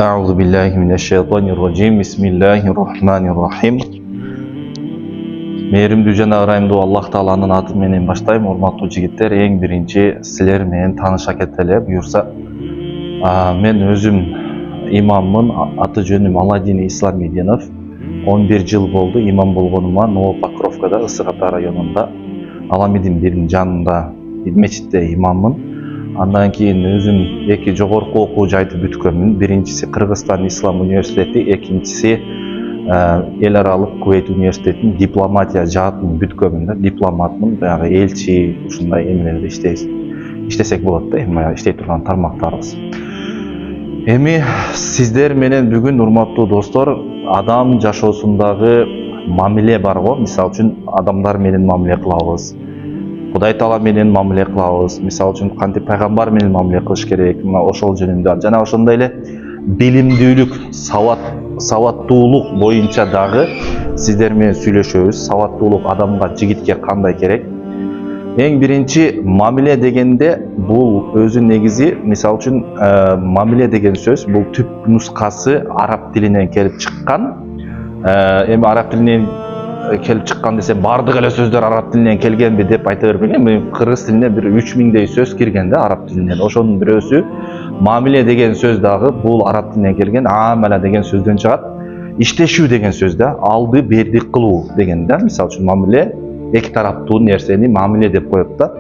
Euzu billahi mineşşeytanirracim. Bismillahirrahmanirrahim. Mээримдүү жана ырайымдуу Аллах Тааланын аты менен баштайм. Урматтуу жигиттер, эң биринчи силер менен тааныша кетели. Буюрса, мен өзүм имаммын. Аты жөнүм Аладдин Исламидинов. 11 жыл болду имам болгонума. Новопокровкада, Ысык Ата районунда, Аламидин биринин жанында мечитте имаммын. Андан кийин өзүм эки жогорку окуу жайды бүткөнмүн. Биринчиси Кыргызстан Ислам университети, экинчиси эл аралык Кувейт университетинин дипломатия жаатын бүткөнмүн да, дипломатмын. Баягы элчи ушундай эмелерде иштесек болот да, эми иштей турган тармактарыбыз. Эми сиздер менен бүгүн, урматтуу достор, адам жашоосундагы мамиле бар го. Мисалы үчүн адамдар менен мамиле кылабыз, Кудай Таала менен мамиле кылабыз. Мисалы үчүн кантип пайгамбар менен мамиле кылыш керек, мына ошол жөнүндө. Жана ошондой эле билимдүүлүк, сабаттуулук боюнча дагы сиздер менен сүйлөшөбүз. Сабаттуулук адамга, жигитке кандай керек? Эң биринчи мамиле дегенде бул өзү негизи, мисалы үчүн мамиле деген сөз бул түп нускасы араб тилинен келип чыккан. Эми араб тилинен келип чыккан десе, бардык эле сөздөр араб тилинен келгенби деп айта бербейм. Эми кыргыз тилине бир 3000дей сөз кирген да араб тилинен. Ошонун бирөөсү мамиле деген сөз дагы бул араб тилинен келген. Амала деген сөздөн чыгат. Иштешүү деген сөз да, алды берди кылуу деген да. Мисалы үчүн мамиле эки тараптуу нерсени мамиле деп коет да.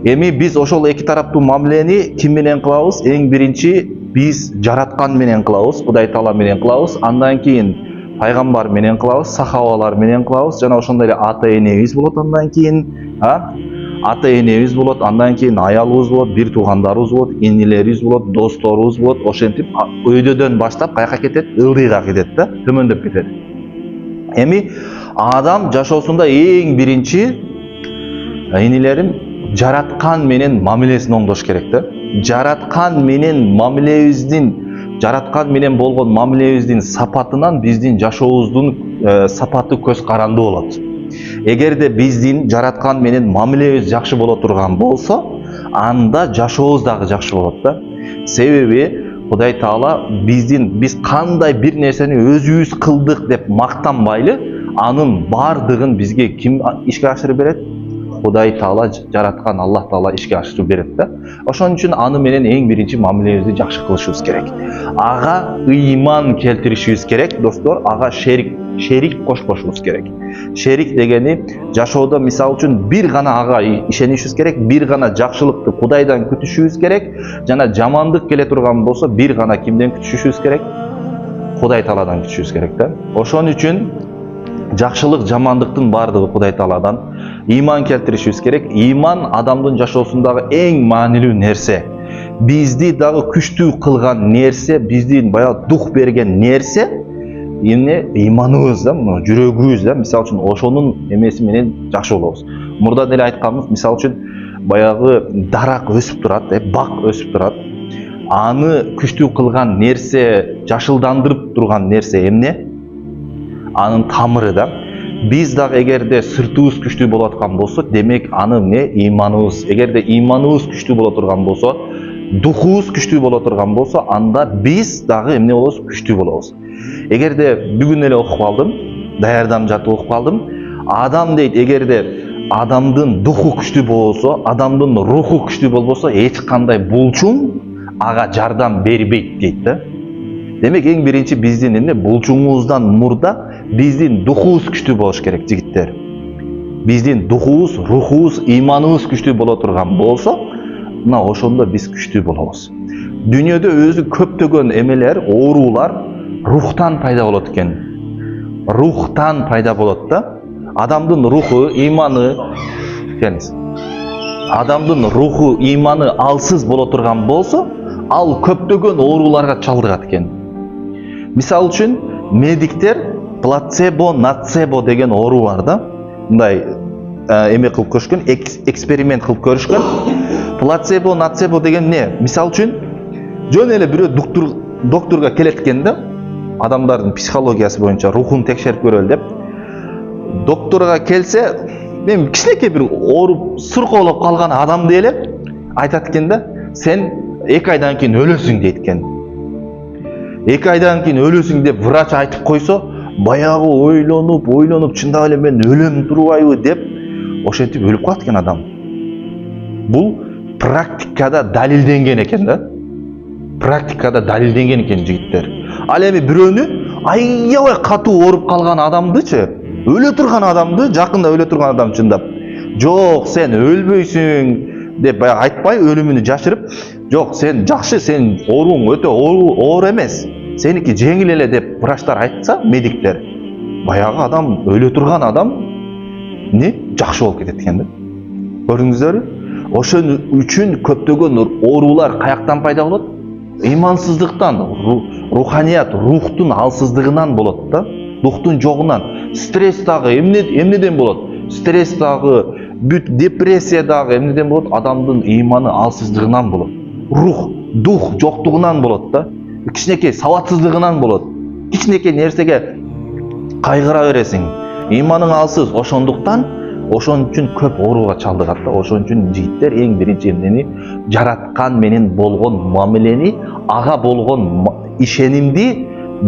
Эми биз ошол эки тараптуу мамилени ким менен кылабыз? Эң биринчи биз жараткан менен кылабыз, Кудай Таала менен кылабыз. Андан кийин пайгамбар менен кылабыз, сахабалар менен кылабыз, жана ошондой эле ата энебиз болот. Андан кийин ата энебиз болот, андан кийин аялыбыз болот, бир туугандарыбыз болот, инилерибиз болот, досторубуз болот. Ошентип өйдөдөн баштап каяка кетет? Ылдыйга кетет да, төмөндөп кетет. Эми адам жашоосунда эң биринчи, инилерим, жараткан менен мамилесин оңдош керек да. Жараткан менен мамилебиздин, жараткан менен болгон мамилебиздин сапатынан биздин жашообуздун сапаты көз каранды болот. Эгерде биздин жараткан менен мамилебиз жакшы боло турган болсо, анда жашообуз дагы жакшы болот да. Себеби Кудай Таала биз кандай бир нерсени өзүбүз кылдык деп мактанбайлы, анын бардыгын бизге ким ишке ашырып берет? Кудай Таала, жараткан Аллах Таала ишке ашырып берет да. Ошон үчүн аны менен эң биринчи мамилебизди жакшы кылышыбыз керек. Ага ыйман келтиришибиз керек, достор. Ага шерик кошпошубуз керек. Шерик дегени жашоодо, мисалы үчүн, бир гана ага ишенишибиз керек, бир гана жакшылыкты Кудайдан күтүшүбүз керек, жана жамандык келе турган болсо бир гана кимден күтүшүбүз керек? Кудай Тааладан күтүшүбүз керек да. Ошон үчүн жакшылык, жамандыктын бардыгы Кудай Тааладан. Иман келтиришибиз керек. Иман адамдын жашоосундагы эң маанилүү нерсе. Бизди дагы күчтүү кылган нерсе, биздин баягы дух берген нерсе, иманыбыз да, жүрөгүбүз да. Мисалы үчүн ошонун эмеси менен жакшы болобуз. Мурда деле айтканбыз, мисалы үчүн баягы дарак өсүп турат, бак өсүп турат. Аны күчтүү кылган нерсе, жашылдандырып турган нерсе эмне? Анын тамыры да. Биз дагы эгерде сыртыбыз күчтүү боло аткан болсо, демек аны иманыбыз. Эгерде иманыбыз күчтүү боло турган болсо, духубуз күчтүү боло турган болсо, анда биз дагы эмне болобуз? Күчтүү болобуз. Эгерде бүгүн эле окуп калдым, даярданып жатып окуп калдым. Адам дейт, эгерде адамдын духу күчтүү болсо, адамдын руху күчтүү болбосо, эч кандай булчуң ага жардам бербейт дейт да. Демек эң биринчи биздин булчуңубуздан мурда биздин духубуз күчтүү болуш керек, жигиттер. Биздин духубуз, рухубуз, иманыбыз күчтүү боло турган болсо, мына ошондо биз күчтүү болобуз. Дүйнөдө өзү көптөгөн эмелер, оорулар рухтан пайда болот экен. Рухтан пайда болот да. Адамдын руху, иманы, адамдын руху, иманы алсыз боло турган болсо, ал көптөгөн ооруларга чалдыгат экен. Мисалы үчүн, медиктер плацебо, нацебо деген оору бар да. Мындай эме кылып көрүшкөн, эксперимент кылып көрүшкөн. Плацебо, нацебо деген не? Мисалы үчүн, жөн эле бирөө докторга келет экен да, адамдардын психологиясы боюнча рухун текшерип көрөлү деп. Докторга келсе, мен кичинекей бир ооруп, суркоолоп калган адамды эле айтат экен да, сен 2 айдан кийин өлөсүң дейт экен. 2 айдан кийин өлөсүң деп врач айтып койсо, баягы ойлонуп, чындап эле мен өлөм турбайбы деп ошентип өлүп калат экен адам. Бул практикада далилденген экен да. Практикада далилденген экен жигиттер. Ал эми бирөөнү аябай катуу ооруп калган адамдычы, өлө турган адамды, жакында өлө турган адам чындап, жок сен өлбөйсүң деп баягы айтпай, өлүмүнү жашырып, жок сен жакшы, сен ооруң өтө оор эмес, сеники жеңил эле деп врачтар айтса, медиктер, баягы адам өлө турган адам жакшы болуп кетет экен да. Көрдүңүздөрбү? Ошон үчүн көптөгөн оорулар каяктан пайда болот? Имансыздыктан, руханият, рухтун алсыздыгынан болот да. Рухтун жогунан, стресс дагы эмнеден болот? Стресс дагы, депрессия дагы эмнеден болот? Адамдын ыйманы алсыздыгынан болот. Дух жоктугунан болот да. Кичинекей сабатсыздыгынан болот. Кичинекей нерсеге кайгыра бересиң. Ыйманың алсыз, ошон үчүн көп ооруга чалдыгат да. Ошон үчүн жигиттер эң биринчи эмнени жараткан менен болгон мамилени, ага болгон ишенимди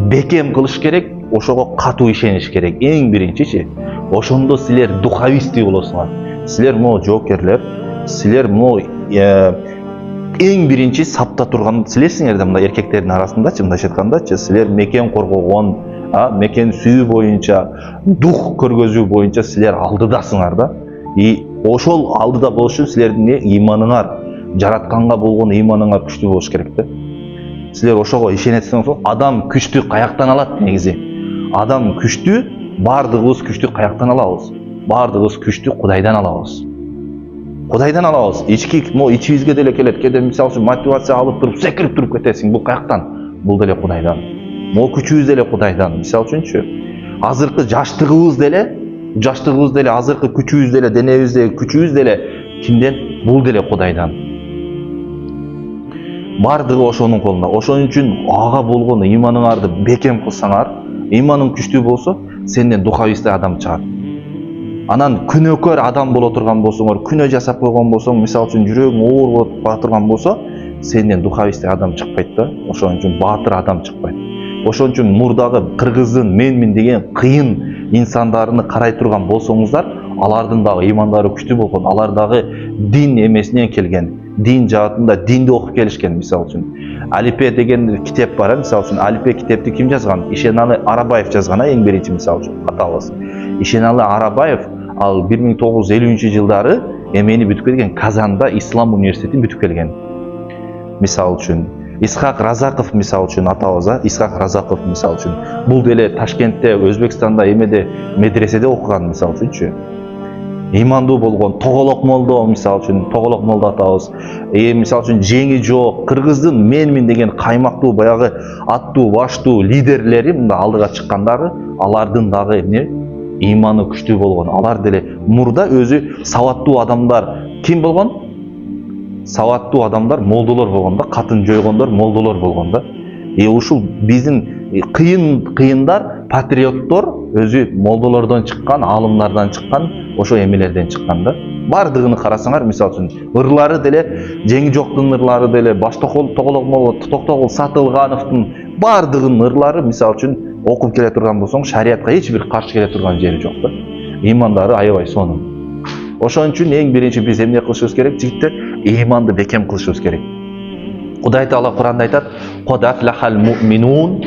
бекем кылыш керек, ошого катуу ишениш керек. Эң биринчичи. Ошондо силер духовистий болосуңар. Силер могу жоокерлер, силер могу эң биринчи сапта турган силерсиңер да, мындай эркектердин арасындачы, мындайча айткандачы, силер мекен коргогон, мекен сүйүү боюнча, дух көргөзүү боюнча силер алдыдасыңар да. Ошол алдыда болуш үчүн силердин ыйманыңар, жаратканга болгон ыйманыңар күчтүү болуш керек да. Силер ошого ишенетсеңер, адам күчтү каяктан алат негизи? Адам күчтү, бардыгыбыз күчтү каяктан алабыз? Бардыгыбыз күчтү Кудайдан алабыз. Кудайдан алабыз. Ичибизге деле келет. Кээде мисалы үчүн мотивация алып туруп, секирип туруп кетесиң. Бул каяктан? Бул деле Кудайдан. Күчүбүз деле Кудайдан. Мисалы үчүнчү, азыркы жаштыгыбыз деле, азыркы күчүбүз деле, денебиздеги күчүбүз деле кимден? Бул деле Кудайдан. Бардыгы ошонун колунда. Ошон үчүн ага болгон ыйманыңарды бекем кылсаңар, ыйманың күчтүү болсо, сенден духовистий адам чыгат. Анан күнөөкөр адам боло турган болсоңор, күнөө жасап койгон болсоң, мисалы үчүн жүрөгүң оор болуп бара турган болсо, сенден духовистий адам чыкпайт да. Ошон үчүн баатыр адам чыкпайт. Ошон үчүн мурдагы кыргыздын менмин деген кыйын инсандарыны карай турган болсоңуздар, алардын дагы ыймандары күчтүү болгон, алар дагы дин эмесинен келген, дин жаатында динди окуп келишкен. Мисалы үчүн Алипе деген китеп бар, мисалы үчүн Алипе китепти ким жазган? Ишеналы Арабаев жазган, эң биринчи мисалы үчүн атабыз. Ишеналы Арабаев ал 1950-жылдары эмени бүтүп келген, Казанда Ислам университетин бүтүп келген. Мисалы үчүн Исхак Разаков мисалы үчүн атабыз, Исхак Разаков мисалы үчүн бул деле Ташкентте, Өзбекстанда эмеде медреседе окуган мисалы үчүнчү. Ыймандуу болгон Тоголок молдо мисалы үчүн, Тоголок молдо атабыз. Мисалы үчүн жеңи жок кыргыздын менмин деген каймактуу баягы аттуу баштуу лидерлери мында алдыга чыккандары, алардын дагы ыйманы күчтүү болгон. Алар деле мурда өзү сабаттуу адамдар ким болгон? Сабаттуу адамдар молдолор болгон да, катын жойгондор молдолор болгон да. Ушул биздин кыйындар, патриоттор өзү молдолордон чыккан, аалымдардан чыккан, ошо эмелерден чыккан да. Бардыгын карасаңар, мисалы үчүн ырлары деле, жеңи жоктун ырлары деле, Тоголок молдо, Токтогул Сатылгановдун бардыгынын ырлары, мисалы үчүн окуп келе турган болсоң, шариятка эч бир каршы келе турган жери жок да. Ыймандары аябай сонун. Ошон үчүн эң биринчи биз эмне кылышыбыз керек? Жигиттер, ыйманды бекем кылышыбыз керек. Кудай Таала Куранда айтат: "Код афлахал муъминун",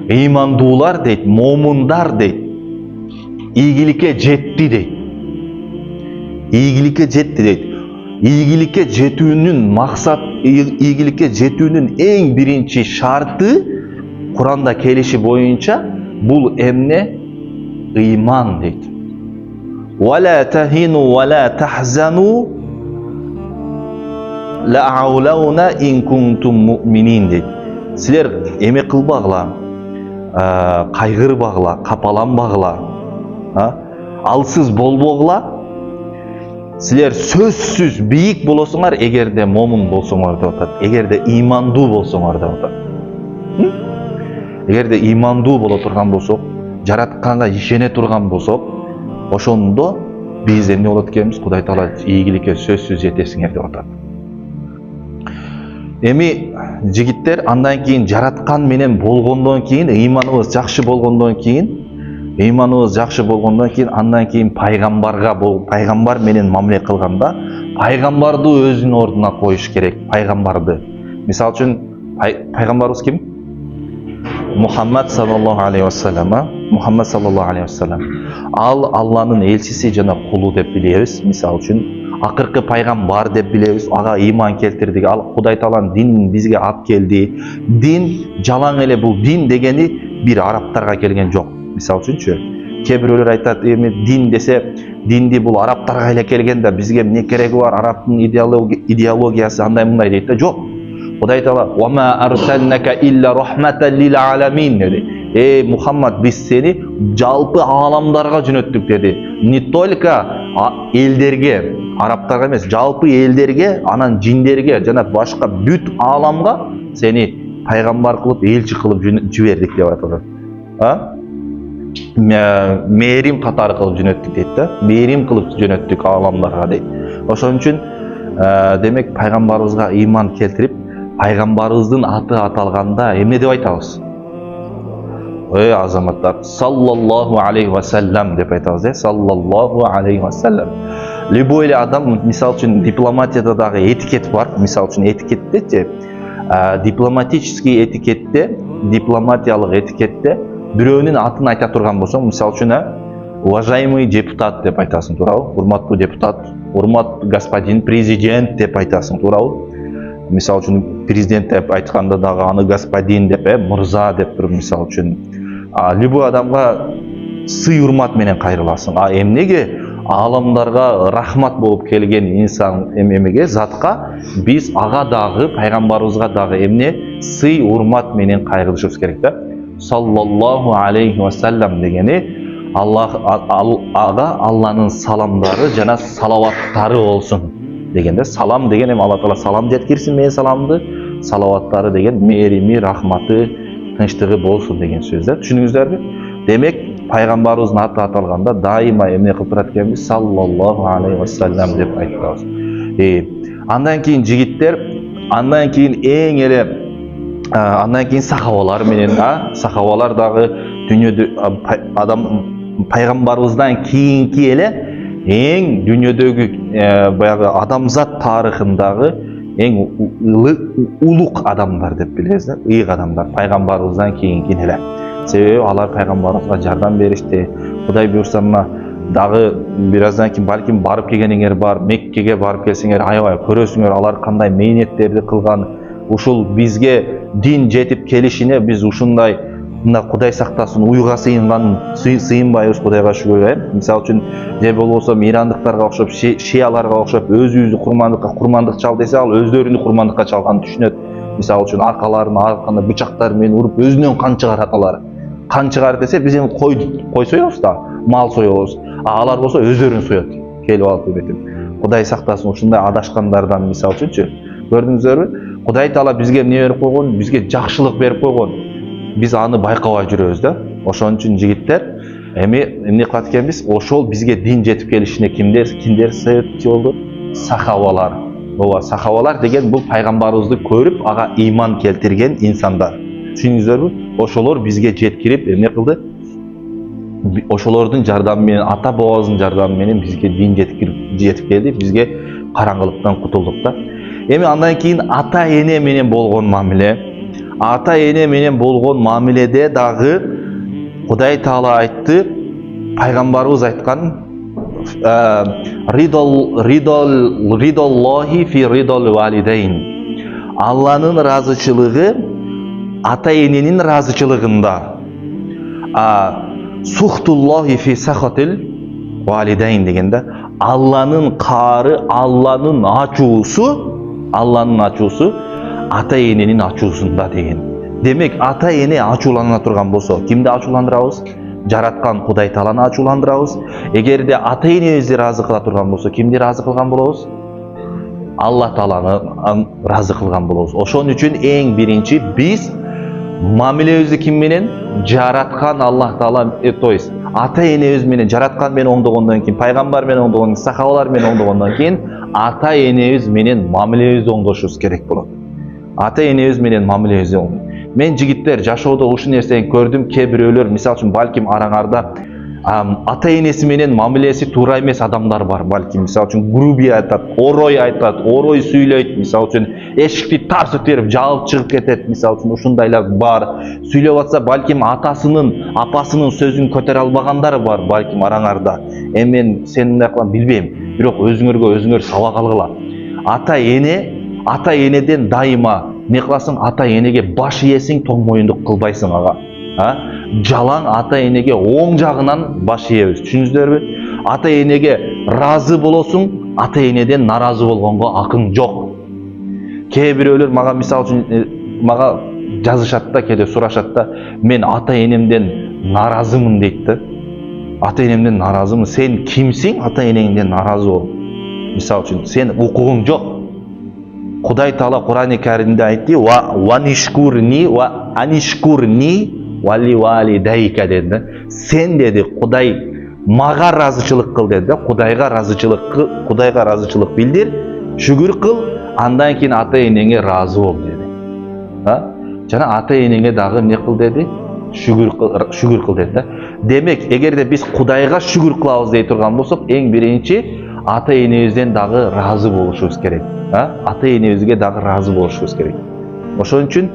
ыймандуулар дейт, момундар дейт, ийгиликке жетти дейт. Ийгиликке жетти дейт. Ийгиликке жетүүнүн максат, ийгиликке жетүүнүн эң биринчи шарты Куранда келиши боюнча бул эмне? Ыйман дейт. "Вала тахину вала тахзану ла'аулауна ин кунтум муъминин" дейт. Силер эме кылбагыла, кайгырбагыла, капаланбагыла, алсыз болбогула. Силер сөзсүз бийик болосуңар эгерде момун болсоңор деп атат. Эгерде ыймандуу болсоңор деп атат. Эгерде ыймандуу боло турган болсок, жаратканга ишене турган болсок, ошондо биз эмне болот экенбиз? Кудай Таала ийгиликке сөзсүз жетесиңер деп атат. Эми жигиттер, андан кийин жараткан менен болгондон кийин, ыйманыбыз жакшы болгондон кийин, андан кийин пайгамбар менен мамиле кылганда, пайгамбарды өзүнүн ордуна коюш керек. Пайгамбарды. Мисалы үчүн пайгамбарыбыз ким? Мухаммад саллаллаху алейхи вассалам. Ал Алланын элчиси жана кулу деп билебиз. Мисалы үчүн акыркы пайгамбар деп билебиз. Ага ыйман келтирдик. Ал Кудай Тааланын динин бизге алып келди. Дин жалаң эле бул дин дегени бир арабтарга келген жок. Мисалы үчүнчү, кээ бирөөлөр айтат, эми дин десе, динди бул арабтарга эле келген да, бизге эмне кереги бар? Арабтын идеологиясы андай мындай дейт да. Жок. Кудай Таала "Ва ма арсалнака илля рахматан лил аламин" деди. Мухаммад, биз сени жалпы аламдарга жөнөттүк деди. Не только элдерге, арабтарга эмес, жалпы элдерге, анан жиндерге жана башка бүт аламга сени пайгамбар кылып, элчи кылып жибердик деп атат. Мээрим катары кылып жөнөттүк дейт да. Мээрим кылып жөнөттүк аламдарга дейт. Ошон үчүн демек пайгамбарыбызга ыйман келтирип, пайгамбарыбыздын аты аталганда эмне деп айтабыз? Азаматтар, саллаллаху алейхи вассалам деп айтабыз, саллаллаху алейхи вассалам. Любой адам, мисалы үчүн дипломатияда дагы этикет бар. Мисалы үчүн этикетте, дипломатический этикетте, дипломатиялык этикетте бирөөнүн атын айта турган болсоң, мисалы үчүн уважаемый депутат деп айтасың, туурабы? Урматтуу депутат, урматтуу господин президент деп айтасың, туурабы? Мисалы үчүн президент деп айтканда дагы аны господин деп, мырза деп туруп, мисалы үчүн любой адамга сый урмат менен кайрыласың. Эмнеге? Аламдарга рахмат болуп келген инсан эмеге, затка биз ага дагы, пайгамбарыбызга дагы эмне? Сый урмат менен кайрылышыбыз керек да. Саллаллаху алейхи вассалам дегени ага Алланын саламдары жана салаваттары болсун дегенде. Салам деген эми Алла Таала салам жеткирсин менин саламды, салаваттары деген мээрими, рахматы, тынчтыгы болсун деген сөз да. Түшүндүңүздөрбү? Демек пайгамбарыбыздын аты аталганда дайыма эмне кылып турат экенбиз? Саллаллаху алейхи вассалам деп айтабыз. Андан кийин жигиттер, андан кийин эң эле андан кийин сахабалар менен, сахабалар дагы дүйнөдө адам пайгамбарыбыздан кийинки эле эң дүйнөдөгү баягы адамзат тарыхындагы эң улук адамдар деп билебиз да. Ыйык адамдар пайгамбарыбыздан кийинки эле. Себеби алар пайгамбарыбызга жардам беришти. Кудай буйрса мына дагы бир аздан кийин балким барып келгениңер бар, Меккеге барып келсеңер, аябай көрөсүңөр алар кандай мээнеттерди кылган. Ушул бизге дин жетип келишине биз ушундай мына Кудай сактасын, уйга сыйынбайбыз, Кудайга шүгүр. Мисалы үчүн же болбосо ирандыктарга окшоп, шияларга окшоп өзүбүздү курмандык чал десе, ал өздөрүнү курмандыкка чалганын түшүнөт. Мисалы үчүн аркаларын арканы бычактар менен уруп өзүнөн кан чыгарат алар. Кан чыгар десе биз эми кой соебуз да, мал соебуз. Алар болсо өздөрүн соет. Келип алып кетет. Кудай сактасын ушундай адашкандардан, мисалы үчүнчү. Көрдүңүздөрбү? Кудай Таала бизге эмне берип койгон? Бизге жакшылык берип койгон. Биз аны байкабай жүрөбүз да. Ошон үчүн жигиттер, эмне кылат экенбиз? Ошол бизге дин жетип келишине кимдер себепчи болду? Сахабалар. Сахабалар деген бул пайгамбарыбызды көрүп, ага ыйман келтирген инсандар. Түшүндүңүздөрбү? Ошолор бизге жеткирип эмне кылды? Ошолордун жардамы менен, ата бабабыздын жардамы менен бизге дин жетип келди, бизге караңгылыктан кутулдук да. Эми андан кийин ата эне менен болгон мамиле. Ата эне менен болгон мамиледе дагы Кудай Таала айтты, пайгамбарыбыз айткан ридоллахи фи ридол валидейн. Алланын разычылыгы ата эненин разычылыгында. Сухтуллахи фи сахатил валидейн дегенде Алланын каары, Алланын ачуусу ата эненин ачуусунда деген. Демек ата эне ачуулана турган болсо, кимди ачууландырабыз? Жараткан Кудай Тааланы ачууландырабыз. Эгерде ата энебизди разы кыла турган болсо, кимди разы кылган болобуз? Алла Тааланы разы кылган болобуз. Ошон үчүн эң биринчи биз мамилебизди ким менен? Жараткан Аллах Таала, ата энебиз менен, жараткан менен оңдогондон кийин, пайгамбар менен оңдогондон кийин, сахабалар менен оңдогондон кийин ата энебиз менен мамилебизди оңдошубуз керек болот. ата энебиз менен мамилебизди болгон. Мен жигиттер жашоодо ушул нерсени көрдүм. Кээ бирөөлөр, мисалы үчүн балким араңарда ата энеси менен мамилеси туура эмес адамдар бар. Балким мисалы үчүн грубий айтат, орой сүйлөйт, мисалы үчүн эшикти тарс өтөрүп жаап чыгып кетет, мисалы үчүн ушундайлар бар. Сүйлөп атса балким атасынын, апасынын сөзүн көтөрө албагандар бар, балким араңарда. Мен сендей кылам билбейм, бирок өзүңөр сабак алгыла. Ата энеден дайыма не кыласың? Ата энеге баш ийесиң, тоң моюндук кылбайсың ага. Жалаң ата энеге оң жагынан баш ийебиз. Түшүндүңүздөрбү? Ата энеге разы болосуң, ата энеден наразы болгонго акың жок. Кээ бирөөлөр мага мисалы үчүн мага жазышат да, кээде сурашат да, мен ата энемден наразымын дейт да. Ата энемден наразымын. Сен кимсиң ата энеңден наразы бол? Мисалы үчүн сен укугуң жок. Кудай Таала Кур'ан-ы Каримде айтты: "Ва нишкурни ва анишкурни вали валидайка" dedi. Sen dedi Кудай мага разычылык кыл dedi. Кудайга разычылык билдир, шүгүр кыл, андан кийин ата энеңе разы бол dedi. Жана ата энеңе дагы не кыл dedi? Шүгүр кыл dedi. Демек, эгерде биз Кудайга шүгүр кылабыз дей турган болсок, эң биринчи ата энебизден дагы разы болушубуз керек. Ата энебизге дагы разы болушубуз керек. Ошон үчүн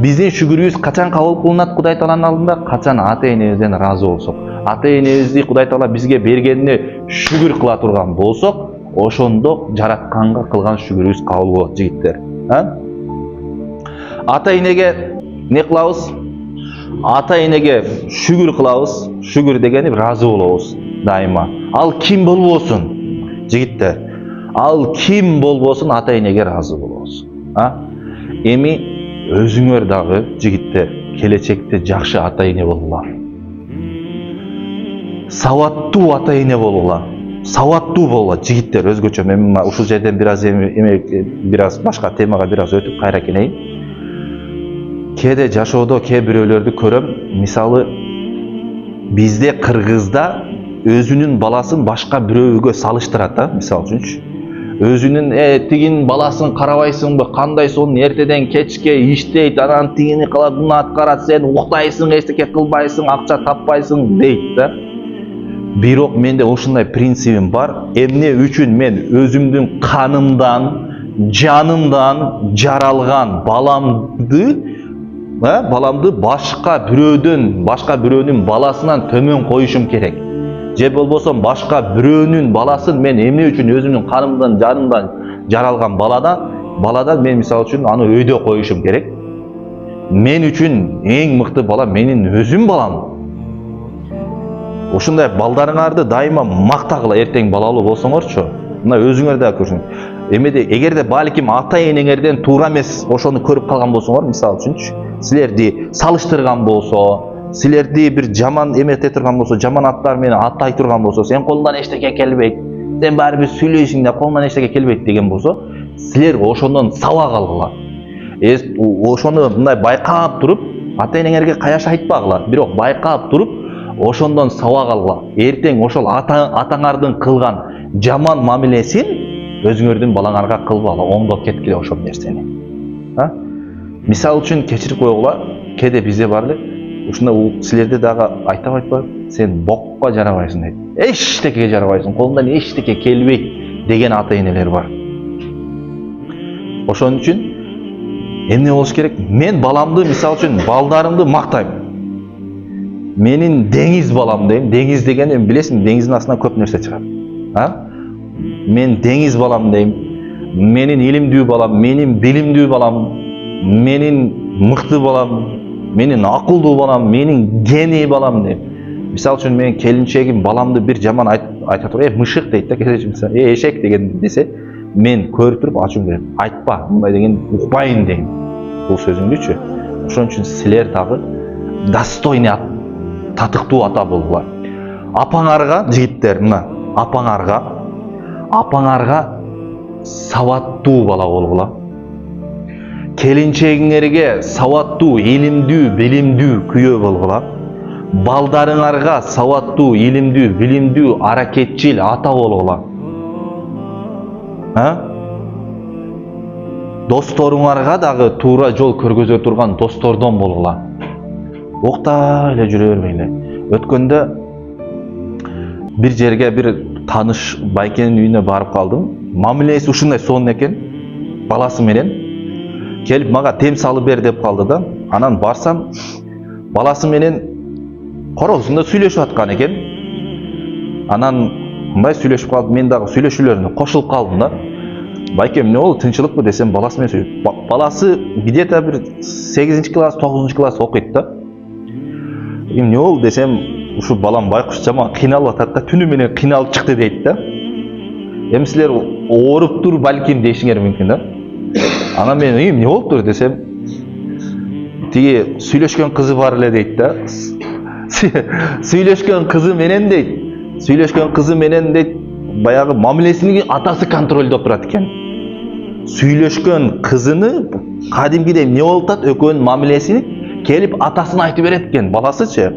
биздин шүгүрүбүз качан кабыл кылынат Кудай Тааланын алдында? Качан ата энебизден разы болсок. Ата энебизди Кудай Таала бизге бергенине шүгүр кыла турган болсок, ошондо жаратканга кылган шүгүрүбүз кабыл болот, жигиттер. Ата энеге не кылабыз? Ата энеге шүгүр кылабыз. Шүгүр дегени разы болобуз дайыма. Ал ким болбосун, жигиттер? Ал ким болбосун, ата энеге разы болобуз. Эми өзүңөр дагы, жигиттер, келечекте жакшы ата эне болгула. Сабаттуу ата эне болгула. Сабаттуу болгула, жигиттер, өзгөчө. Мен ушул жерден бираз башка темага өтүп кайра келейин. Кээде жашоодо кээ бирөөлөрдү көрөм. Мисалы, бизде кыргызда өзүнүн баласын башка бирөөгө салыштырат, мисалы үчүнчү. Өзүнүн тигин баласын карабайсыңбы, кандай сонун эртеден кечке иштейт, анан тигини кылат, буну аткарат, сен уктайсың, эчтеке кылбайсың, акча таппайсың дейт да. Бирок менде ушундай принцибим бар. Эмне үчүн мен өзүмдүн канымдан, жанымдан жаралган баламды башка бирөөнүн баласынан төмөн коюшум керек. Же болбосо башка бирөөнүн баласын мен эмне үчүн өзүмдүн канымдан, жанымдан жаралган баладан мен мисалы үчүн аны өйдө коюшум керек. Мен үчүн эң мыкты бала менин өзүм балам. Ушундай балдарыңарды дайыма мактагыла, эртең балалуу болсоңорчу. Мына өзүңөр да көрсүң. Эгерде балким ата энеңерден туура эмес ошону көрүп калган болсоңор, мисалы үчүнчү, силерди салыштырган болсо, силерди бир жаман эмете турган болсо, жаман аттар менен аттай турган болсо, сен колундан эчтеке келбейт, сен баары бир сүйлөйсүң да колундан эчтеке келбейт деген болсо, силер ошондон сабак алгыла. Ошону мындай байкап туруп, ата энеңерге каяш айтпагыла, бирок байкап туруп, ошондон сабак алгыла. Эртең ошол атаңардын кылган жаман мамилесин өзүңөрдүн балаңарга кылбагыла, оңдоп кеткиле ошол нерсени. Мисалы үчүн кечирип койгула, кээде бизде бар эле, ушунда силерде дагы айтпайбы, сен бокко жарабайсың дейт. Эчтекеге жарабайсың, колундан эчтеке келбейт деген ата энелер бар. Ошон үчүн эмне болуш керек? Мен баламды, мисалы үчүн балдарымды мактайм. Менин деңиз балам дейм. Деңиз деген эми билесиң, деңиздин астынан көп нерсе чыгат. Мен деңиз балам дейм. Менин илимдүү балам, менин билимдүү балам, менин мыкты балам, менин акылдуу балам, менин гений балам дейм. Мисалы үчүн менин келинчегим баламды бир жаман айта туруп, мышык дейт да, эшек деген десе, мен көрүп туруп ачуум берем. Айтпа, мындай деген укпайын дейм. Бул сөзүңдүчү. Ошон үчүн силер дагы достойный татыктуу ата болгула. Апаңарга, жигиттер, мына, апаңарга сабаттуу бала болгула. Келинчегиңерге сабаттуу, илимдүү, билимдүү күйөө болгула. Балдарыңарга сабаттуу, илимдүү, билимдүү, аракетчил ата болгула. досторуңарга дагы туура жол көргөзө турган достордон болгула. Октай эле жүрө бермейли. Өткөндө бир жерге бир таныш байкенин үйүнө барып калдым. Мамилеси ушундай сонун экен. Баласы менен келип мага тем салып бер деп калды да. Анан барсам, баласы менен короосунда сүйлөшүп аткан экен. Анан мындай сүйлөшүп калды, мен дагы сүйлөшүүлөрүнө кошулуп калдым да. Байке эмне болду, тынчылыкпы десем, баласы менен сүйлөшүп. Баласы где-то бир 8-класс, 9-класс окуйт да. Эмне болду десем, ушу балам байкуш жаман кыйналып атат да, түнү менен кыйналып чыкты дейт да. Эми силер ооруптур балким дейишиңер мүмкүн да. Анан мен эмне болуптур десем, тиги сүйлөшкөн кызы бар эле дейт да. Сүйлөшкөн кызы менен дейт, баягы мамилесини атасы контролдоп турат экен. Сүйлөшкөн кызыны кадимкидей эмне болуп атат, экөөнүн мамилесини келип атасына айтып берет экен, баласычы.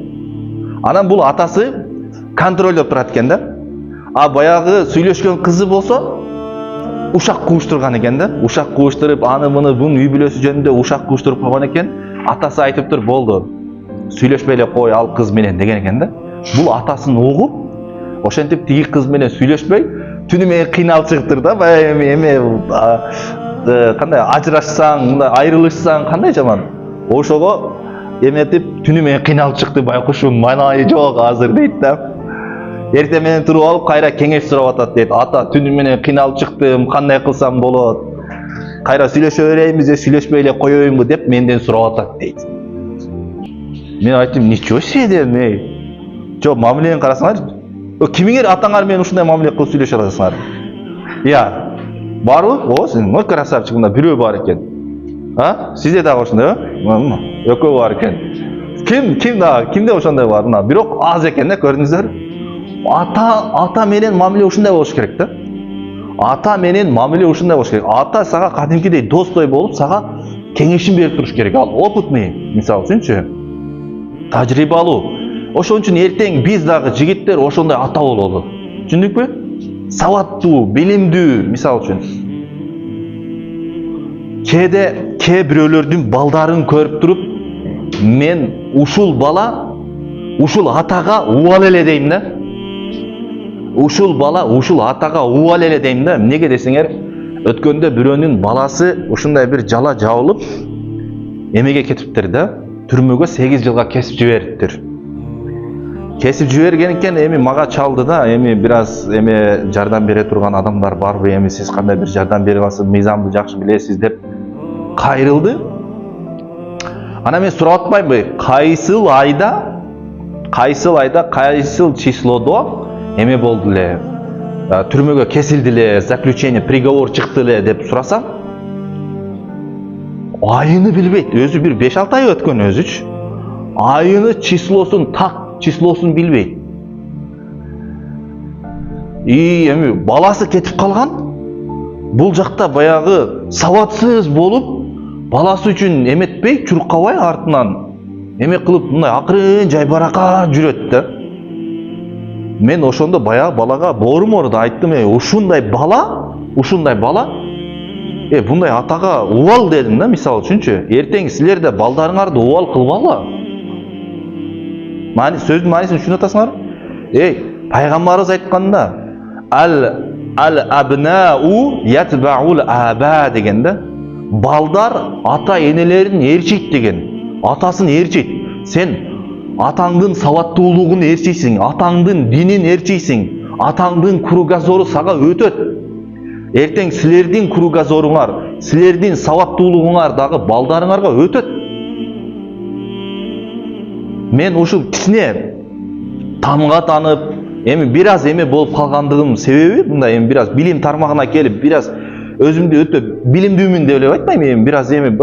Анан бул атасы контролдоп турат экен да. А баягы сүйлөшкөн кызы болсо ушак кууштурган экен да. Ушак кууштуруп, аны муну бунун үй бүлөсү жөнүндө ушак кууштуруп койгон экен. Атасы айтыптыр, болду. Сүйлөшпөй эле кой ал кыз менен деген экен да. Бул атасын угуп, ошентип тиги кыз менен сүйлөшпөй, түнү менен кыйналып чыгыптыр да. Баягы эме кандай ажырашсаң, мындай айрылышсаң кандай жаман. Ошого эметип түнү менен кыйналып чыкты, байкушум манайы жок азыр дейт да. Эртең менен туруп алып кайра кеңеш сурап атат дейт. Ата, түнү менен кыйналып чыктым, кандай кылсам болот? Кайра сүйлөшө берейинби же сүйлөшпөй эле коеюнбу деп менден сурап атат дейт. Мен айттым, ничего себе дедим, жок, мамилени карасаңар. Кимиңер атаңар менен ушундай мамиле кылып сүйлөшө аласыңар? Барбы? О, сен красавчик, мында бирөө бар экен. Сизде дагы ошондой, экөө бар экен. Кимде ошондой бар? Бирок аз экен да, көрдүңүздөр. Ата менен мамиле ушундай болуш керек да. Ата менен мамиле ушундай болуш керек. Ата сага кадимкидей достой болуп, сага кеңешин берип туруш керек. Ал опытный, мисалы үчүнчү, тажрыйбалуу. Ошон үчүн эртең биз дагы жигиттер ошондой ата бололу. Түшүндүкпү? Сабаттуу, билимдүү, мисалы үчүн. Кээ бирөөлөрдүн балдарын көрүп туруп, мен ушул бала, ушул атага убал эле дейм да. Ушул бала, ушул атага убал эле дейм да. Эмнеге десеңер, өткөндө бирөөнүн баласы ушундай бир жала жабылып, эмеге кетиптир да. Түрмөгө 8 жылга кесип жибериптир. Кесип жиберген экен, эми мага чалды да, эми бир аз жардам бере турган адамдар барбы, эми сиз кандай бир жардам бере аласыз, мыйзамды жакшы билесиз деп кайрылды. Анан мен сурап атпаймынбы, кайсыл айда, кайсыл числодо эме болду эле, түрмөгө кесилди эле, заключение, приговор чыкты эле деп сурасам, айыны билбейт. Өзү бир 5-6 ай өткөн өзүчү. Айыны, числосун, так числосун билбейт. Эми баласы кетип калган. Бул жакта баягы сабатсыз болуп, баласы үчүн эметпей, чуркабай артынан эме кылып, мындай акырын жайбаракат жүрөт да. Мен ошондо баягы балага бооруморду айттым, ушундай бала, мындай атага убал дедим да, мисалы үчүнчү. Эртең силер да балдарыңарды убал кылбагыла. Сөздүн маанисин түшүнүп атасыңар? Пайгамбарыбыз айтканда, ал-абнау ятбаул аба деген да. Балдар ата энелерин ээрчейт деген. Атасын ээрчейт. Сен атаңдын сабаттуулугун ээрчейсиң, атаңдын динин ээрчейсиң, атаңдын кругозору сага өтөт. Эртең силердин кругозоруңар, силердин сабаттуулугуңар дагы балдарыңарга өтөт. Мен ушул кичине тамга танып, эми бир аз эме болуп калгандыгым себеби, мындай эми бир аз билим тармагына келип, бир аз өзүмдү өтө билимдүүмүн деп эле айтпайм, эми бир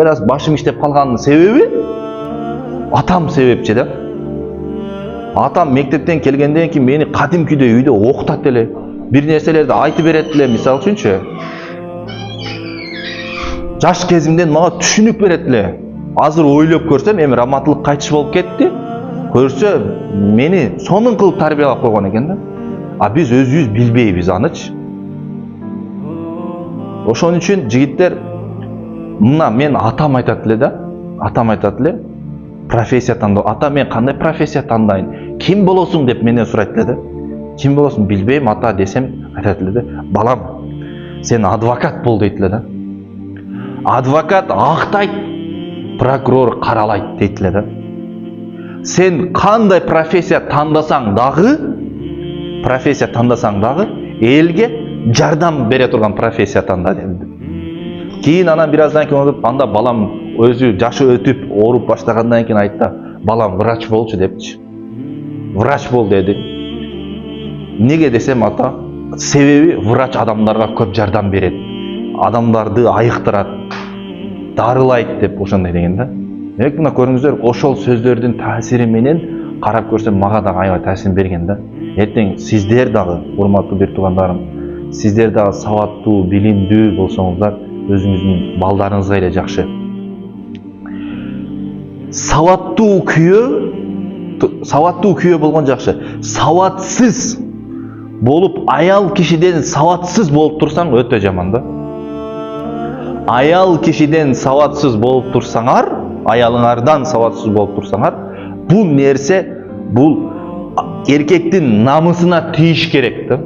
аз башым иштеп калганын себеби атам себепчи да. Атам мектептен келгенден кийин мени кадимкидей үйдө окутат эле, бир нерселерди айтып берет эле, мисалы үчүнчү. Жаш кезимден мага түшүнүк берет эле. Азыр ойлоп көрсөм, эми раматтылык кайтыш болуп кетти. Көрсө, мени сонун кылып тарбиялап койгон экен да. А биз өзүбүз билбейбиз анычы. Ошон үчүн жигиттер Мына мен атам айтат эле да. Атам айтат эле. Профессия тандоо. Ата, мен кандай профессия тандайын? Ким болосуң деп менден сурайт эле да. Ким болосуң билбейм ата десем, айтат эле да. Балам, сен адвокат бол дейт эле да. Адвокат актайт, прокурор каралайт дейт эле да. Сен кандай профессия тандасаң дагы, элге жардам бере турган профессия танда dedi. Кийин анан бир аздан кийин отуруп, анда балам өзү жашы өтүп, ооруп баштагандан кийин айтты, балам врач болчу депчи. Врач бол деди. Неге десем ата, себеби врач адамдарга көп жардам берет. Адамдарды айыктырат, дарылайт деп ошондой деген да. Демек мына көрүңүздөр, ошол сөздөрдүн таасири менен карап көрсөм мага дагы аябай таасир берген да. Эртең сиздер дагы, урматтуу бир туугандарым, сиздер дагы сабаттуу, билимдүү болсоңуздар, өзүңүздүн балдарыңызга эле жакшы. Сабаттуу күйөө болгон жакшы. Сабатсыз болуп, аял кишиден сабатсыз болуп турсаң өтө жаман да. Аял кишиден сабатсыз болуп турсаңар, аялыңардан сабатсыз болуп турсаңар, бул нерсе, бул эркектин намысына тийиш керек да.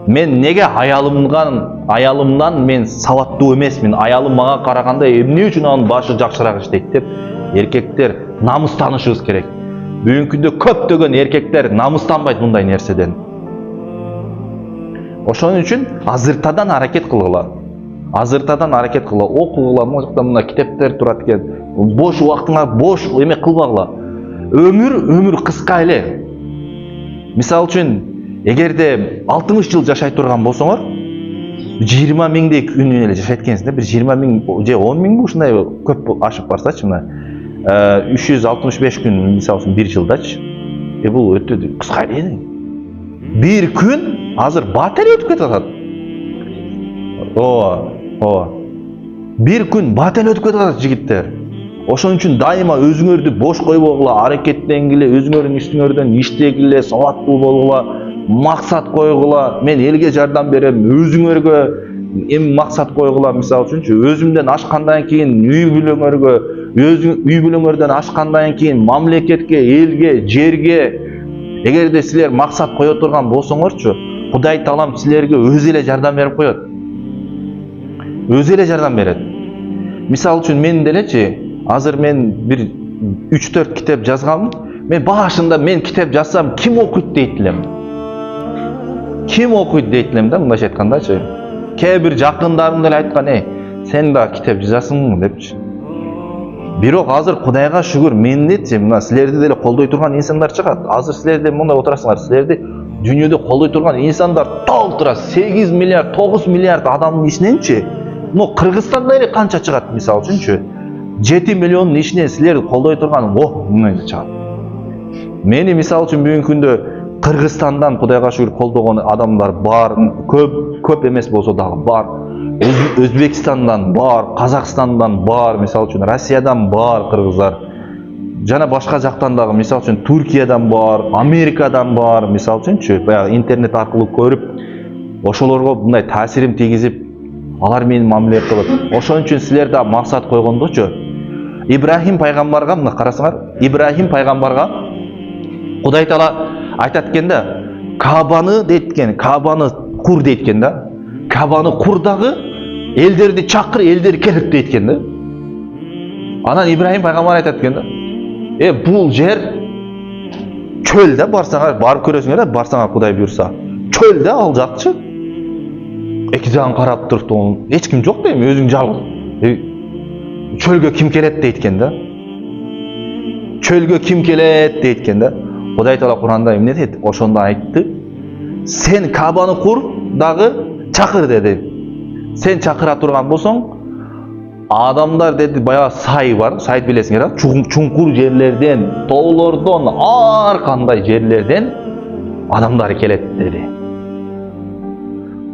Мен неге аялымдан мен сабаттуу эмесмин, аялым мага караганда эмне үчүн анын башы жакшыраак иштейт деп эркектер намыстанышыбыз керек. Бүгүнкү күндө көптөгөн эркектер намыстанбайт мындай нерседен. Ошон үчүн азыртадан аракет кылгыла. Окугула, мына китептер турат экен. Бош убактыңа бош эме кылбагыла. Өмүр кыска эле. Мисалы үчүн, эгерде 60 жыл жашай турган болсоңор, 20 миңдей күн эле жашайт экенсиң да, бир 20 миң же 10 миң ушундай көп ашып барсачы, мына 365 күн мисалы үчүн 1 жылдачы. Бул өтө кыска эле. Бир күн азыр бат эле өтүп кетип атат. Бир күн бат эле өтүп кетип атат жигиттер. Ошон үчүн дайыма өзүңөрдү бош койбогула, аракеттенгиле, өзүңөрдүн үстүңөрдөн иштегиле, сабаттуу болгула, максат койгула. Мен элге жардам берем, өзүңөргө эми максат койгула. Мисалы үчүнчү, өзүмдөн ашкандан кийин үй бүлөңөрдөн ашкандан кийин мамлекетке, элге, жерге, эгерде силер максат кое турган болсоңорчу, Кудай Таалам силерге өзү эле жардам берип коет. Өзү эле жардам берет. Мисалы үчүн мен делечи, азыр мен бир 3-4 китеп жазганмын. Мен башында мен китеп жазсам ким окуйт дейт элем. Да, мындайча айткандачы. Кээ бир жакындарым деле айткан, сен да китеп жазасыңбы депчи. Бирок азыр Кудайга шүгүр, менде мына силерди деле колдой турган инсандар чыгат. Азыр силерде мындай отурасыңар, силерди дүйнөдө колдой турган инсандар толтура 8 миллиард, 9 миллиард адамдын ичиненчи, Кыргызстанда эле канча чыгат мисалы үчүнчү. 7 миллиондун ичинен силерди колдой турган мындай чыгат. Мени мисалы үчүн бүгүнкү күндө Кыргызстандан Кудайга шүгүр колдогон адамдар бар, көп эмес болсо дагы бар. Өзбекстандан бар, Казакстандан бар, мисалы үчүн Россиядан бар кыргыздар. Жана башка жактан дагы, мисалы үчүн Туркиядан бар, Америкадан бар, мисалы үчүнчү, баягы интернет аркылуу көрүп, ошолорго мындай таасирим тийгизип, алар мени мамиле кылып. Ошон үчүн силер да максат койгондочу, Ибрахим пайгамбарга мына карасаңар, Ибрахим пайгамбарга Кудай Таала айтат экен да, Кабаны дейт экен, Кабаны кур дейт экен да. Кабаны кур дагы элдерди чакыр, элдер келет дейт экен да. Анан Ибрахим пайгамбар айтат экен да, бул жер чөл да, барсаңар, барып көрөсүңөр да, барсаңар Кудай буйрса. Чөл да ал жакчы. Эки жагын карап туруп, эч ким жок дейм, өзүң жалгыз. Чөлгө ким келет дейт экен да. Чөлгө ким келет дейт экен да. Кудай Таала Куранда эмне дейт? Ошондо айтты. Сен Кабаны кур дагы чакыр деди. Сен чакыра турган болсоң, адамдар деди, баягы сай бар, сайт билесиңер, чуңкур жерлерден, тоолордон, ар кандай жерлерден адамдар келет деди.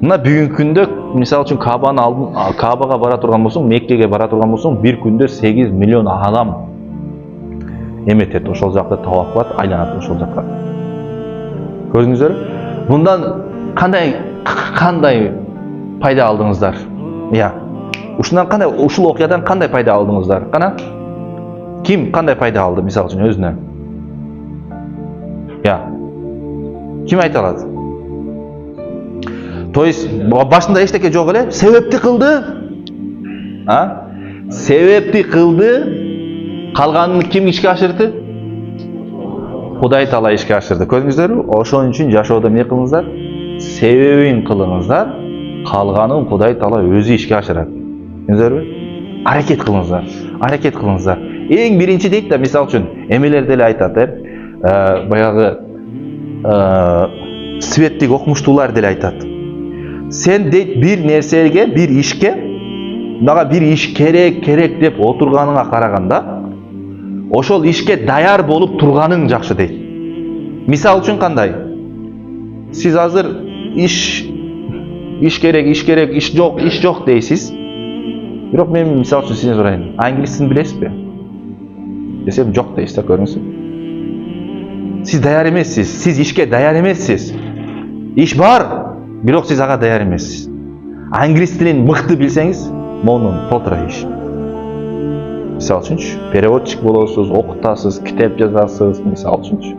Мына бүгүнкү күндө мисалы үчүн Кабага бара турган болсоң, Меккеге бара турган болсоң, бир күндө 8 миллион адам эметет, ошол жакта тавак кылат, айланат ошол жакка. Көрдүңүздөр? Мындан кандай пайда алдыңыздар? Ушундан кандай, ушул окуядан кандай пайда алдыңыздар? Кана? Ким кандай пайда алды, мисалы үчүн өзүнө? Я. Ким айта алат? То есть башында эчтеке жок эле, себепти кылды. Себепти кылды. Калганын ким ишке ашырды? Кудай Таала ишке ашырды. Көрдүңүздөрбү? Ошон үчүн жашоодо эмне кылыңыздар? Себебин кылыңыздар. Калганын Кудай Таала өзү ишке ашырат. Көрдүңүздөрбү? Аракет кылыңыздар. Аракет кылыңыздар. Эң биринчи дейт да, мисалы үчүн, эмелер деле айтат, баягы светтик окумуштуулар деле айтат. Сен дейт бир нерсеге, бир ишке, мага бир иш керек деп отурганыңа караганда, ошол ишке даяр болуп турганың жакшы дейт. Мисал үчүн кандай? Сиз азыр иш керек, иш жок дейсиз. Бирок мен мисал үчүн сизден сурайын. Англис тилин билесизби? Десем жок дейсиз да, көрүңүз. Сиз даяр эмессиз. Сиз ишке даяр эмессиз. Иш бар, бирок сиз ага даяр эмессиз. Англис тилин мыкты билсеңиз, монун толтура иш. Мисал үчүнчү, переводчик болосуз, окутасыз, китеп жазасыз, мисал үчүнчү.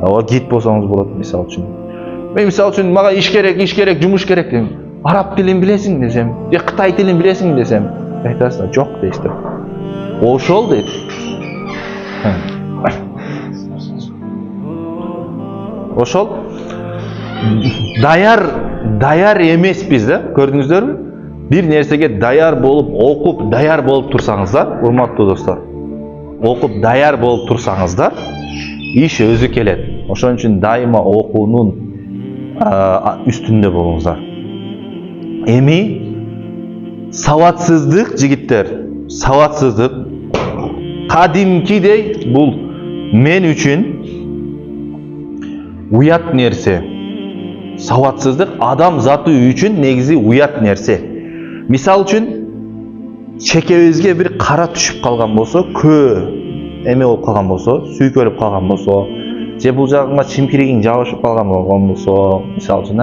Ооба гид болсоңуз болот, мисал үчүн. Мен мисал үчүн мага иш керек, жумуш керек дейм. Араб тилин билесиң десем, же Кытай тилин билесиң десем, айтасыздар, жок дейсиздер. Ошол дейт. Ошол даяр эмеспиз да, көрдүңүздөрбү? Бир нерсеге даяр болуп, окуп, даяр болуп турсаңыздар, урматтуу достор. Окуп, даяр болуп турсаңыздар, иш өзү келет. Ошон үчүн дайыма окуунун үстүндө болуңуздар. Эми саватсыздык, жигиттер, саватсыздык кадимкидей бул мен үчүн уят нерсе. Саватсыздык адам заты үчүн негизи уят нерсе. Мисал үчүн, чекебизге бир кара түшүп калган болсо, эме болуп калган болсо, сүйкөлүп калган болсо, же бул жагыңа чимкиригиң жабышып калган болсо, мисал үчүн,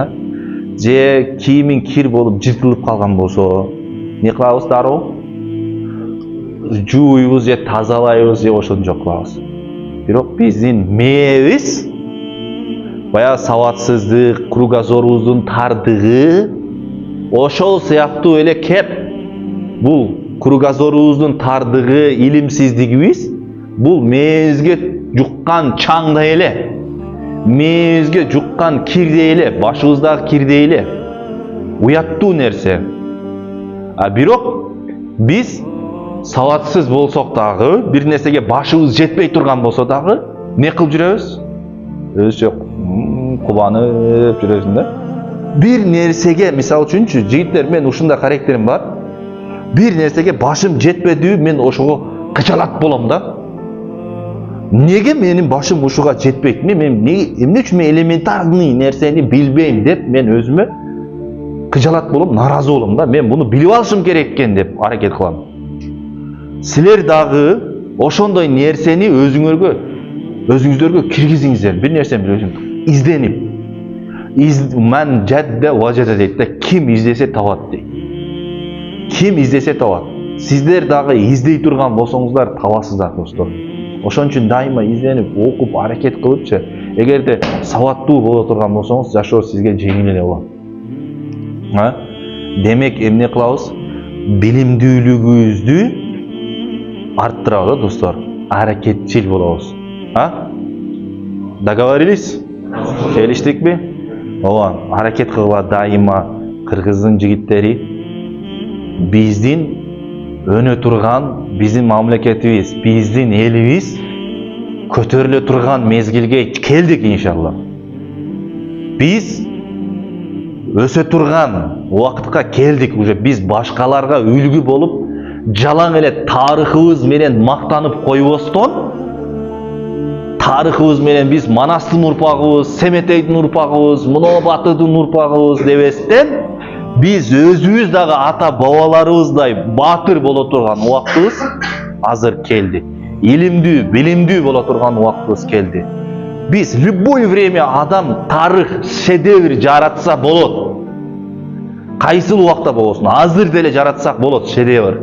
же кийимиң кир болуп жыртылып калган болсо, не кылабыз дароо? Жууйбуз же тазалайбыз же ошону жок кылабыз. Бирок биздин мээбиз баягы саватсыздык, кругозорубуздун тардыгы ошол сыяктуу эле кеп. Бул кругозорубуздун тардыгы, илимсиздигибиз бул мээбизге жуккан чаңдай эле. Мээбизге жуккан кирдей эле, башыбыздагы кирдей эле. Уяттуу нерсе. Бирок биз саватсыз болсок дагы, бир нерсеге башыбыз жетпей турган болсо дагы, не кылып жүрөбүз? Өзү кубанып жүрөсүң да. Бир нерсеге, мисал үчүнчү, жигиттер, мен ушундай характерим бар. Бир нерсеге башым жетпеди, мен ошого кычалат болом да. Неге менин башым ушуга жетпейт? Мен эмне үчүн элементарный нерсени билбейм деп мен өзүмө кычалат болом, наразы болом да. Мен буну билип алышым керек экен деп аракет кылам. Силер дагы ошондой нерсени өзүңүздөргө киргизиңиздер. Бир нерсени билесиң, изденип. Ман жадда важада дейт да, ким издесе табат дейт. Ким издесе табат. Сиздер дагы издей турган болсоңуздар табасыздар, достор. Ошон үчүн дайыма изденип, окуп, аракет кылыпчы, эгерде сабаттуу боло турган болсоңуз, жашоо сизге жеңил эле болот. Демек, эмне кылабыз? Билимдүүлүгүбүздү арттырабыз, достор. Аракетчил болобуз. Договорились? Келиштикпи? Ооба, аракет кылгыла дайыма кыргыздын жигиттери. Биздин өнө турган, биздин мамлекетибиз, биздин элибиз көтөрүлө турган мезгилге келдик иншалла. Биз өсө турган убакытка келдик уже. Биз башкаларга үлгү болуп, жалаң эле тарыхыбыз менен мактанып койбостон, тарыхыбыз менен биз Манастын урпагыбыз, Семетейдин урпагыбыз, Муну Батырдын урпагыбыз дебестен, биз өзүбүз дагы ата бабаларыбыздай батыр боло турган убактыбыз азыр келди. Илимдүү, билимдүү боло турган убактыбыз келди. Биз любой время адам тарых, шедевр жаратса болот. Кайсыл убакта болсун, азыр деле жаратсак болот шедевр.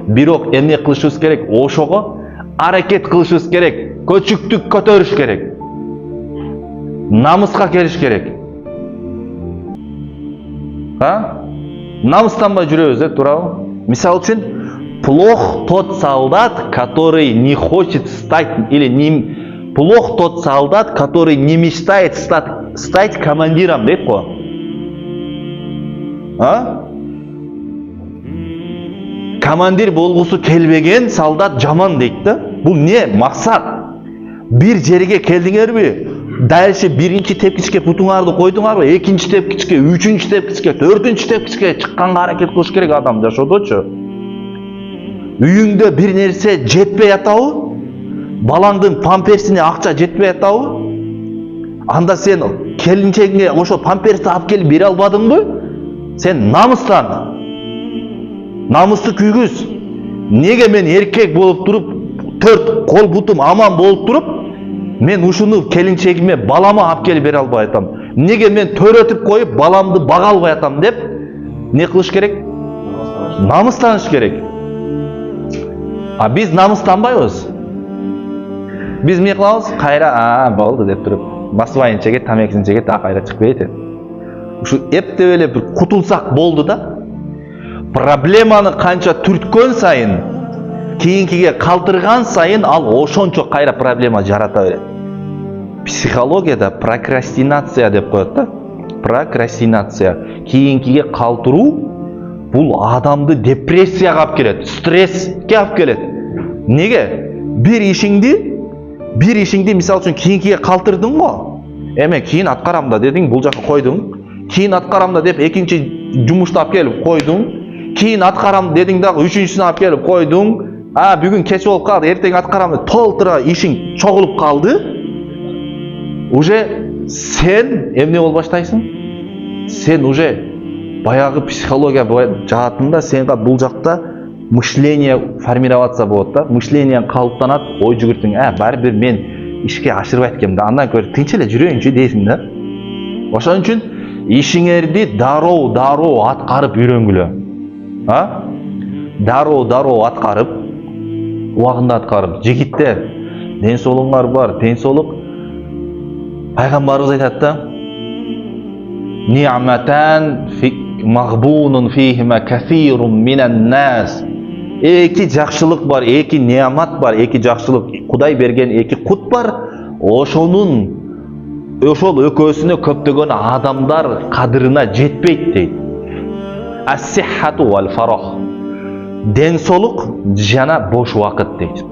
Бирок эмне кылышыбыз керек? Ошого аракет кылышыбыз керек. Көчүктү көтөрүш керек. Намыска келиш керек. Намыстанбай жүрөбүз, туурабы? Мисалы үчүн, плох тот солдат, который не хочет стать, или плох тот солдат, который не мечтает стать командиром, дейт го. Командир болгусу келбеген солдат жаман дейт да. Бул не? Максат. Бир жерге келдиңерби? Дальше биринчи тепкичке путуңарды койдуңарбы? Экинчи тепкичке, үчүнчү тепкичке, төртүнчү тепкичке чыкканга аракет кылыш керек адам жашоодочу. Үйүңдө бир нерсе жетпей атабы? Балаңдын памперсине акча жетпей атабы? Анда сен келинчегиңе ошо памперсти алып келип бере албадыңбы? Сен намыстан. Намысты күйгүз. Неге мен эркек болуп туруп, төрт кол бутум аман болуп туруп, мен ушуну келинчегиме, балама алып келип бере албай атам? Неге мен төрөтүп коюп, баламды бага албай атам деп не кылыш керек? Намыстаныш керек. А биз намыстанбайбыз. Биз эмне кылабыз? Кайра, болду деп туруп, басыбайын чегет, тамекисин чегет, кайра чыгып кетет. Ушу эптеп эле бир кутулсак болду да. Проблеманы канча түрткөн сайын, кийинкиге калтырган сайын ал ошончо кайра проблема жарата берет. Психологияда прокрастинация деп коет да. Прокрастинация. Кийинкиге калтыруу бул адамды депрессияга алып келет, стресске алып келет. Неге? Бир ишиңди мисалы үчүн кийинкиге калтырдың го. Эме кийин аткарам да дедиң, бул жака койдуң. Кийин аткарам да деп экинчи жумушту алып келип койдуң. Кийин аткарам дедиң дагы үчүнчүсүн алып келип койдуң. Бүгүн кеч болуп калды, эртең аткарам деп толтура ишиң чогулуп калды. Уже сен эмне болуп баштайсың? Сен уже баягы психология жаатында сенга бул жакта мышление формироваться болот да. Мышление калыптанат, ой жүгүртүң, баары бир мен ишке ашырбайт экенмин да. Андан көрө тынч эле жүрөйүнчү дейсиң да. Ошон үчүн ишиңерди дароо аткарып үйрөнгүлө. Дароо аткарып, убагында аткарып. Жигиттер, ден соолугуңар бар, ден соолук. Пайгамбарыбыз айтат да: "Ни'матан мағбунун фихима касирун минан нас." Эки жакшылык бар, эки неамат бар, эки жакшылык, Кудай берген эки кут бар. Ошол экөөсүнө көптөгөн адамдар кадырына жетпейт дейт. Ас-сиххату вал фарах. Ден соолук жана бош убакыт дейт.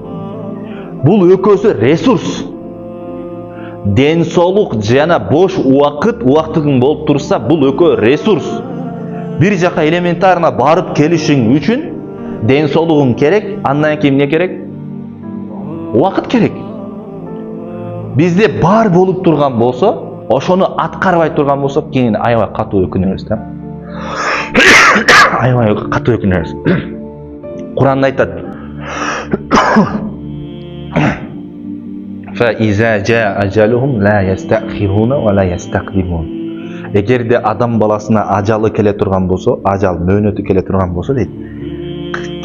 Бул экөөсү ресурс. Ден соолук жана бош убактыгың болуп турса, бул экөө ресурс. Бир жака элементарно барып келишиң үчүн ден соолугуң керек, андан кийин эмне керек? Убакыт керек. Бизде бар болуп турган болсо, ошону аткарбай турган болсок, кийин аябай катуу өкүнөбүз да. Аябай катуу өкүнөбүз. Куранда айтат: "Фа иза жаа ажалухум ла ястахируна ва ла ястақдимун." Эгерде адам баласына ажалы келе турган болсо, ажал мөөнөтү келе турган болсо дейт,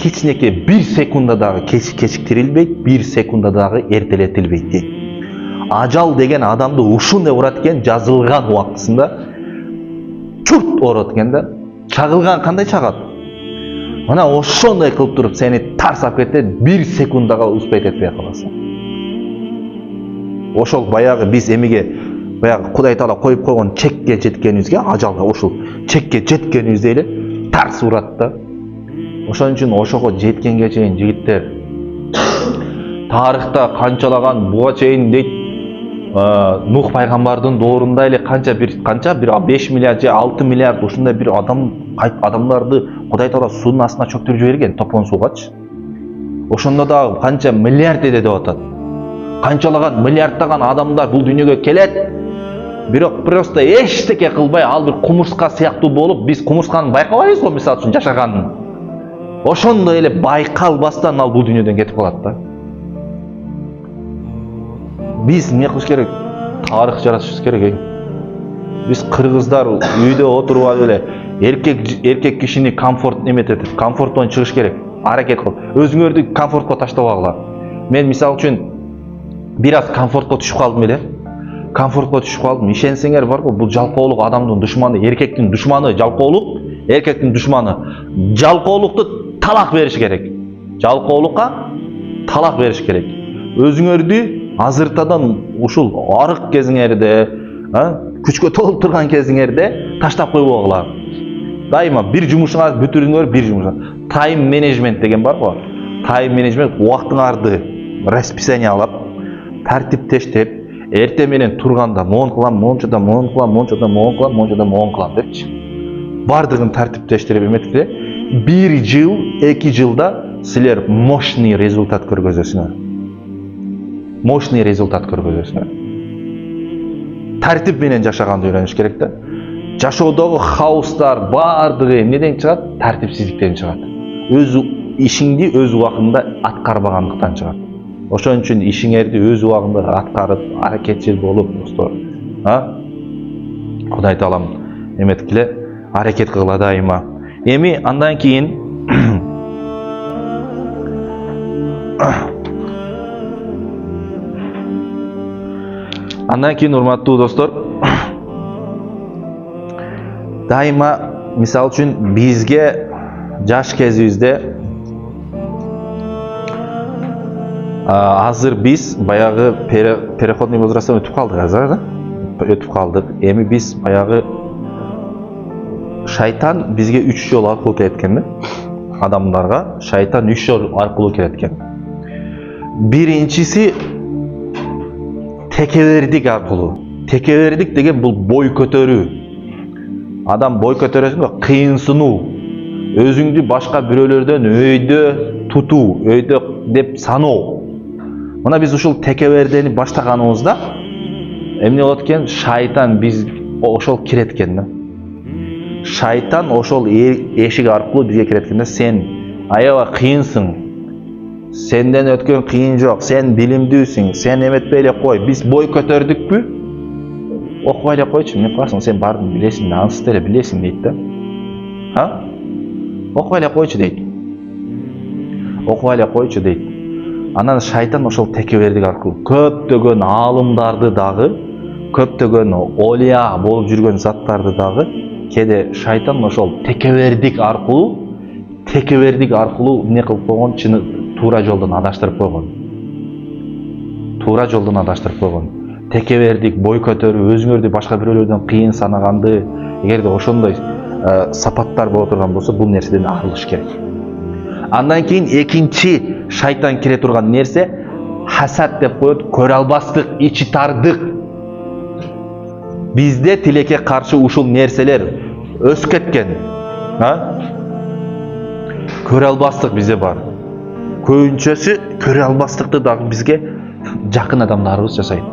кичинекей бир секунда дагы кечиктирилбейт, бир секунда дагы эртелетилбейт дейт. Ажал деген адамды ушундай урат экен, жазылган убактысында чурт орот экен да. Чагылган кандай чагат? Мына ошондой кылып туруп сени тарсап кетет, бир секундага успеть этпей каласың. Ошол баягы биз эмеге баягы Кудай Таала коюп койгон чекке жеткенибизге, ажалга ошол чекке жеткенибизде эле тарс урат да. Ошон үчүн ошого жеткенге чейин жигиттер, тарыхта канчалаган буга чейин дейт, Нух пайгамбардын доорунда эле канча бир 5 миллиард же 6 миллиард ушундай бир адамдарды Кудай Таала суунун астына чөктүрүп жиберген, топон сугачы. Ошондо да канча миллиард деп атат. Канчалаган миллиардтаган адамдар бул дүйнөгө келет. Бирок просто эчтеке кылбай, ал бир кумурска сыяктуу болуп, биз кумурсканы байкабайбыз го, мисалы үчүн жашаганын. Ошондой эле байкалбастан ал бул дүйнөдөн кетип калат да. Биз эмне кылыш керек? Тарых жаратышыбыз керек. Биз кыргыздар үйдө отуруп алып эле Erkek kişini komfort emetет, komforттон чыгыш керек. Аракет кыл. Өзүңөрдү комфортко таштабагыла. Мен мисалы үчүн бир аз комфортко түшүп калдым эле. Комфортко түшүп калдым. Ишенсеңер бар го, бул жалкоолук адамдын душманы, эркектин душманы жалкоолук, эркектин душманы. Жалкоолукту талак бериш керек. Жалкоолукка талак бериш керек. Өзүңөрдү азыртадан ушул арык кезиңерде, күчкө толуп турган кезиңерде таштап койбогула. Дайыма бир жумушуңар бүтүрүңөр, бир жумушуңар. Тайм менеджмент деген бар го. Тайм менеджмент убактыңарды расписание алып, тартиптештеп, эрте менен турганда моун кылам, мончода моун кылам, мончода моун кылам, мончода моун кылам депчи. Бардыгын тартиптештирип эметсе, 1 жыл, 2 жылда силер мощный результат көргөзөсүңөр. Мощный результат көргөзөсүңөр. Тартип менен жашаганды үйрөнүш керек да. Жашоодогу хаостар бардыгы эмнеден чыгат? Тартипсиздиктен чыгат. Өз ишиңди өз убагында аткарбагандыктан чыгат. Ошон үчүн ишиңерди өз убагында аткарып, аракетчил болуп, достор, Кудай таалам эметкиле аракет кылгыла дайыма. Эми андан кийин урматтуу достор, дайыма мисалы үчүн бизге жаш кезибизде азыр биз баягы переходный возрасттан өтүп калдык азыр да? Өтүп калдык. Эми биз баягы шайтан бизге 3 жол аркылуу келеткен да. Адамдарга шайтан 3 жол аркылуу келеткен. Биринчиси текебердик аркылуу. Текебердик деген бул бой көтөрүү. Адам бой көтөрөсүң го, кыйынсынуу. Өзүңдү башка бирөөлөрдөн өйдө тутуу, өйдө деп саноо. Мына биз ушул текебердени баштаганыбызда эмне болот экен? Шайтан биз ошол кирет экен да. Шайтан ошол эшик аркылуу бизге кирет экен да. Сен аябай кыйынсың. Сенден өткөн кыйын жок. Сен билимдүүсүң. Сен эметпей эле кой. Биз бой көтөрдүкпү? Окубай эле койчу. Эмне кыласың? Сен баарын билесиң, ансыз эле билесиң дейт да. Окубай эле койчу дейт. Окубай эле койчу дейт. Анан шайтан ошол текебердик аркылуу көптөгөн аалымдарды дагы, көптөгөн олия болуп жүргөн заттарды дагы кээде шайтан ошол текебердик аркылуу эмне кылып койгон, чыны туура жолдон адаштырып койгон. Туура жолдон адаштырып койгон. Текебердик, бой көтөрүү, өзүңөрдү башка бирөөлөрдөн кыйын санаганды, эгерде ошондой сапаттар боло турган болсо, бул нерседен арылыш керек. Андан кийин экинчи шайтан кире турган нерсе хасад деп коет, көрө албастык, ичи тардык. Бизде тилекке каршы ушул нерселер өсүп кеткен. Көрө албастык бизде бар. Көбүнчөсү көрө албастыкты дагы бизге жакын адамдарыбыз жасайт.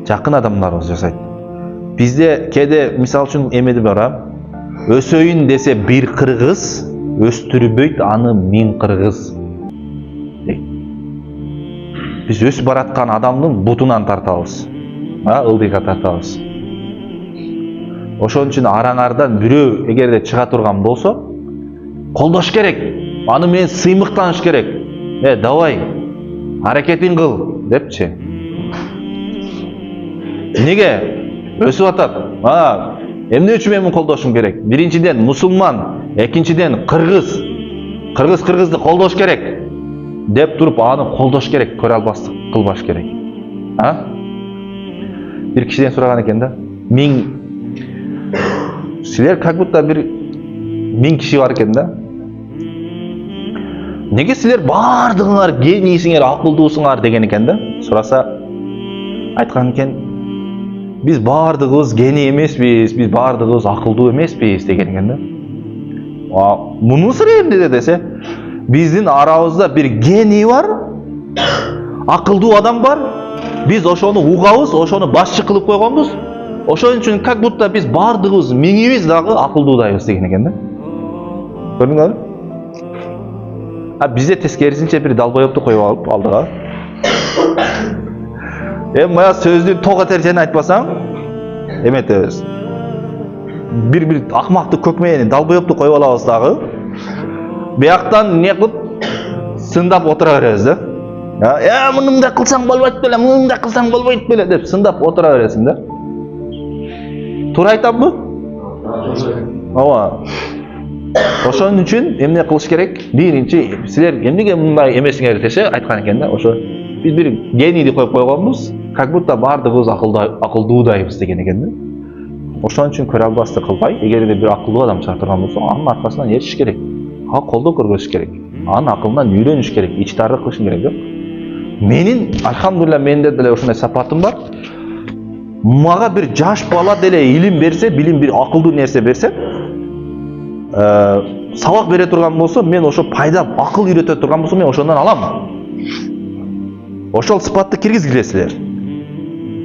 Жакын адамдарыбыз жасайт. Бизде кээде мисалы үчүн эмеди бар, өсөйүн десе бир кыргыз, өстүрбөйт аны 1000 кыргыз. Биз өсүп бараткан адамдын бутунан тартабыз. Ылдыйга тартабыз. Ошон үчүн араңардан бирөө эгерде чыга турган болсо, колдош керек. Аны мен сыймыктаныш керек. Давай, аракетин кыл депчи. Неге? Өсүп атат. Эмне үчүн мен колдошум керек? Биринчиден мусулман, экинчиден кыргыз. Кыргызды колдош керек. Деп туруп аны колдош керек, көрө албастык кылбаш керек. Бир кишиден сураган экен да. 1000 силер как будто бир 1000 киши бар экен да. Неге силер бардыгыңар генийсиңер, акылдуусуңар деген экен да. Сураса айткан экен, биз бардыгыбыз гений эмеспиз, биз бардыгыбыз акылдуу эмеспиз деген экен да. Мунун сыры эмнеде десе, биздин арабызда бир гений бар, акылдуу адам бар. Биз ошону угабыз, ошону башчы кылып койгонбуз. Ошон үчүн как будто биз бардыгыбыз, миңибиз дагы акылдуудайбыз деген экен да. Көрдүңөрбү? Бизде тескерисинче бир далбоепту коюп алып алдыга. Мая сөздү ток этерчени айтпасаң, эметебиз. bir akmakты көкмейini далбоёпту коюп алабыз дагы. Бияктан не кылып сындап отура беребиз да. Муну да кылсаң болбойт беле, муну да кылсаң болбойт беле деп сындап отура бересиң да. Туура айтамбы? Ооба. Ошон үчүн эмне кылыш керек? Биринчи силер эмнеге мындай эмесиңер десе айткан экен да. Ошо биз бир генийди коюп койгонбуз, как будто бардыгыбыз акылдуудайбыз деген экен да. Ошон үчүн көрө албастык кылбай, эгерде бир акылдуу адам чыга турган болсо, анын аркасынан эришиш керек. Колдоо көргөзүш керек. Анын акылынан үйрөнүш керек, ичтаардык кылыш керек жок. Менин алхамдулилла менде деле ушундай сапатым бар. Мага бир жаш бала деле илим берсе, билим бир акылдуу нерсе берсе, сабак бере турган болсо, мен ошо пайда акыл үйрөтө турган болсо, мен ошондон алам. Ошол сыпатты киргизгилесилер.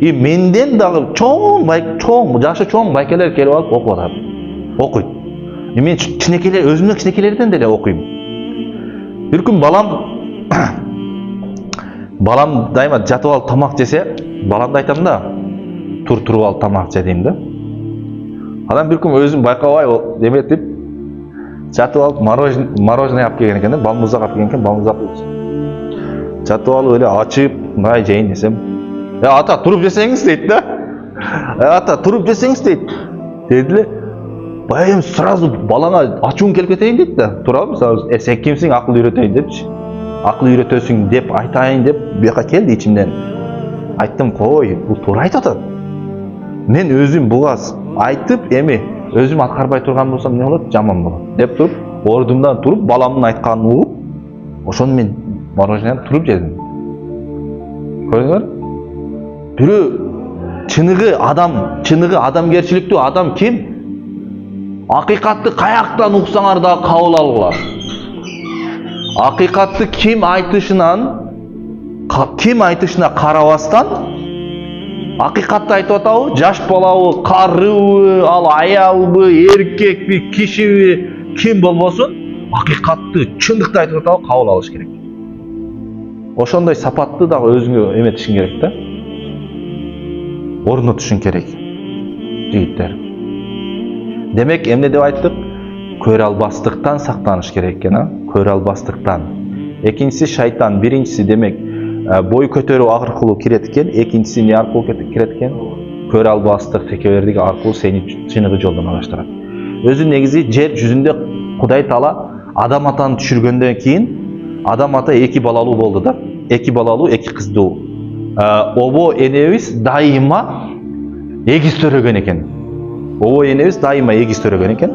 И менден дагы жашы чоң байкелер келип алып окуп атат. Окуйт. Мен кичинекейлер, өзүмдүн кичинекейлерден деле окуйм. Бир күн балам дайыма жатып алып тамак жесе, баламды айтам да, туруп алып тамак же дейм да. Анан бир күн өзүм байкабай эметип, жатып алып мороженое алып келген экен да, балмузак алып келген экен, балмузак жатып алып эле ачып, мындай жейин десем, ата туруп жесеңиз дейт да. Ата туруп жесеңиз дейт. Дедиле. Байым сразу балаңа ачуун келип кетейин дейт да. Турабы, сен кимсиң акыл үйрөтөйүн депчи. Акыл үйрөтөсүң деп айтайын деп буяка келди ичимден. Айттым, кой, бул туура айтып атат. Мен өзүм буга айтып, эми өзүм аткарбай турган болсом не болот? Жаман болот. Деп туруп, ордумдан туруп, баламдын айтканын угуп, ошону мен мороженени туруп жедим. Көрдүңөр? Бирөө чыныгы адамгерчиликтүү адам ким? Акыйкатты каяктан уксаңар да кабыл алгыла. Акыйкатты ким айтышына карабастан, акыйкатты айтып атабы, жаш балабы, карыбы, ал аялбы, эркекпи, кишиби, ким болбосун, акыйкатты, чындыкты айтып атабы, кабыл алыш керек. Ошондой сапатты дагы өзүңө эметишиң керек да. Орнотушуң керек. Жигиттер. Демек, эмне деп айттык? Көрө албастыктан сактаныш керек экен, көрө албастыктан. Экинчиси шайтан, биринчиси демек бой көтөрүү аркылуу кирет экен, экинчиси эмне аркылуу кирет экен? Көрө албастык текебердиги аркылуу сени чыныгы жолдон адаштырат. Өзү негизи жер жүзүндө Кудай Таала Адам атаны түшүргөндөн кийин Адам ата 2 балалуу болду да. 2 балалуу, 2 кыздуу. Обо энебиз дайыма эгиз төрөгөн экен. Обо энебиз дайыма эгиз төрөгөн экен.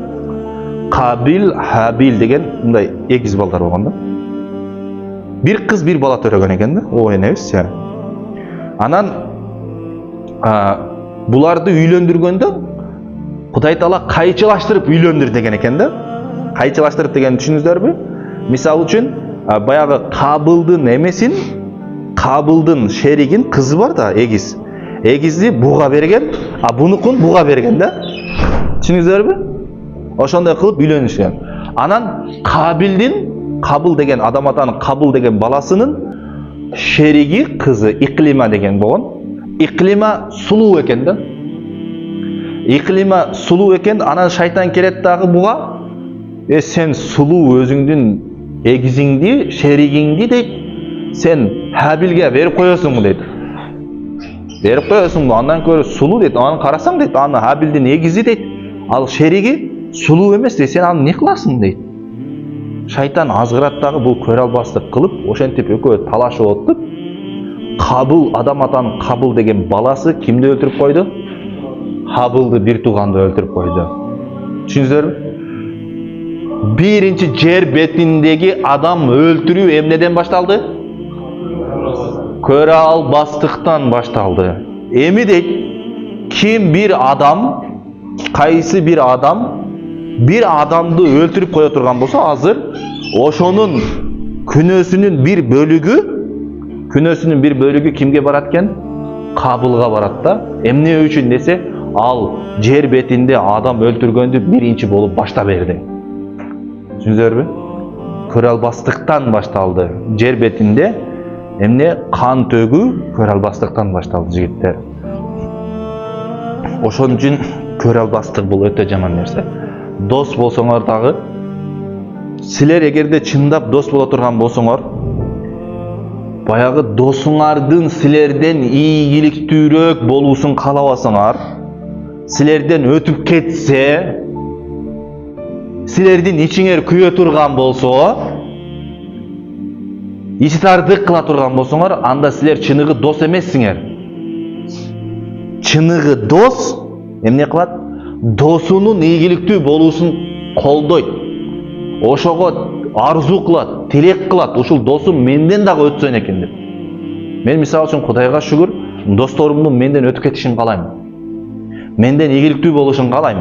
Кабил, Хабил деген мындай эгиз балдар болгон да. Bir kız bir bala törөгөн экен да, обо энебиз. Анан буларды үйлөндүргөндө Кудай Таала кайчылаштырып үйлөндүр деген экен да. Кайчылаштырып дегенди түшүндүңүздөрбү? Мисалы үчүн баягы Кабылдын эмесин, Кабылдын шеригин кызы бар да, эгиз. Эгизди буга берген, бунукун буга берген да. Түшүндүңүздөрбү? Ошондой кылып үйлөнүшкөн. Анан Кабыл деген Адам атанын Кабыл деген баласынын шериги кызы Иклима деген болгон. Иклима сулуу экен да. Иклима сулуу экен, анан шайтан келет дагы буга. Сен сулуу өзүңдүн эгизиңди, шеригиңди дейт. Сен Хабилге берип коесуңбу дейт. Берип коесуңбу, андан көрө сулуу дейт. Аны карасаң дейт, аны Хабилдин эгизи дейт. Ал шериги сулуу эмес дейт. Сен аны не кыласың дейт. Шайтан азгырат дагы бул көрө албастык кылып, ошентип экөө талашып отуп, Кабыл, Адам атанын Кабыл деген баласы кимди өлтүрүп койду? Хабылды бир тууганды өлтүрүп койду. Түшүндүңүздөрбү? Биринчи жер бетиндеги адам өлтүрүү эмнеден башталды? Көрө албастыктан башталды. Эми дейт, ким bir адам, кайсы bir адамды өлтүрүп кое турган болсо, азыр ошонун күнөөсүнүн бир бөлүгү кимге барат экен? Кабылга барат да. Эмне үчүн десе, ал жер бетинде адам өлтүргөндү биринчи болуп башта берди. Түшүндүңүздөрбү? Көрө албастыктан башталды. Жер бетинде эмне кан төгүү көрө албастыктан башталды, жигиттер. Ошон үчүн көрө албастык бул өтө жаман нерсе. Дос болсоңор дагы, силер эгерде чындап дос боло турган болсоңор, баягы досуңардын силерден ийгиликтүүрөөк болуусун каалабасаңар, силерден өтүп кетсе, силердин ичиңер күйө турган болсо, ичи тардык кыла турган болсоңор, анда силер чыныгы дос эмессиңер. Чыныгы дос эмне кылат? Досунун ийгиликтүү болуусун колдойт. Ошого арзу кылат, тилек кылат. Ушул досум менден дагы өтсөн экен деп. Мен мисалы үчүн Кудайга шүгүр, досторумдун менден өтүп кетишин каалайм. Менден ийгиликтүү болушун каалайм.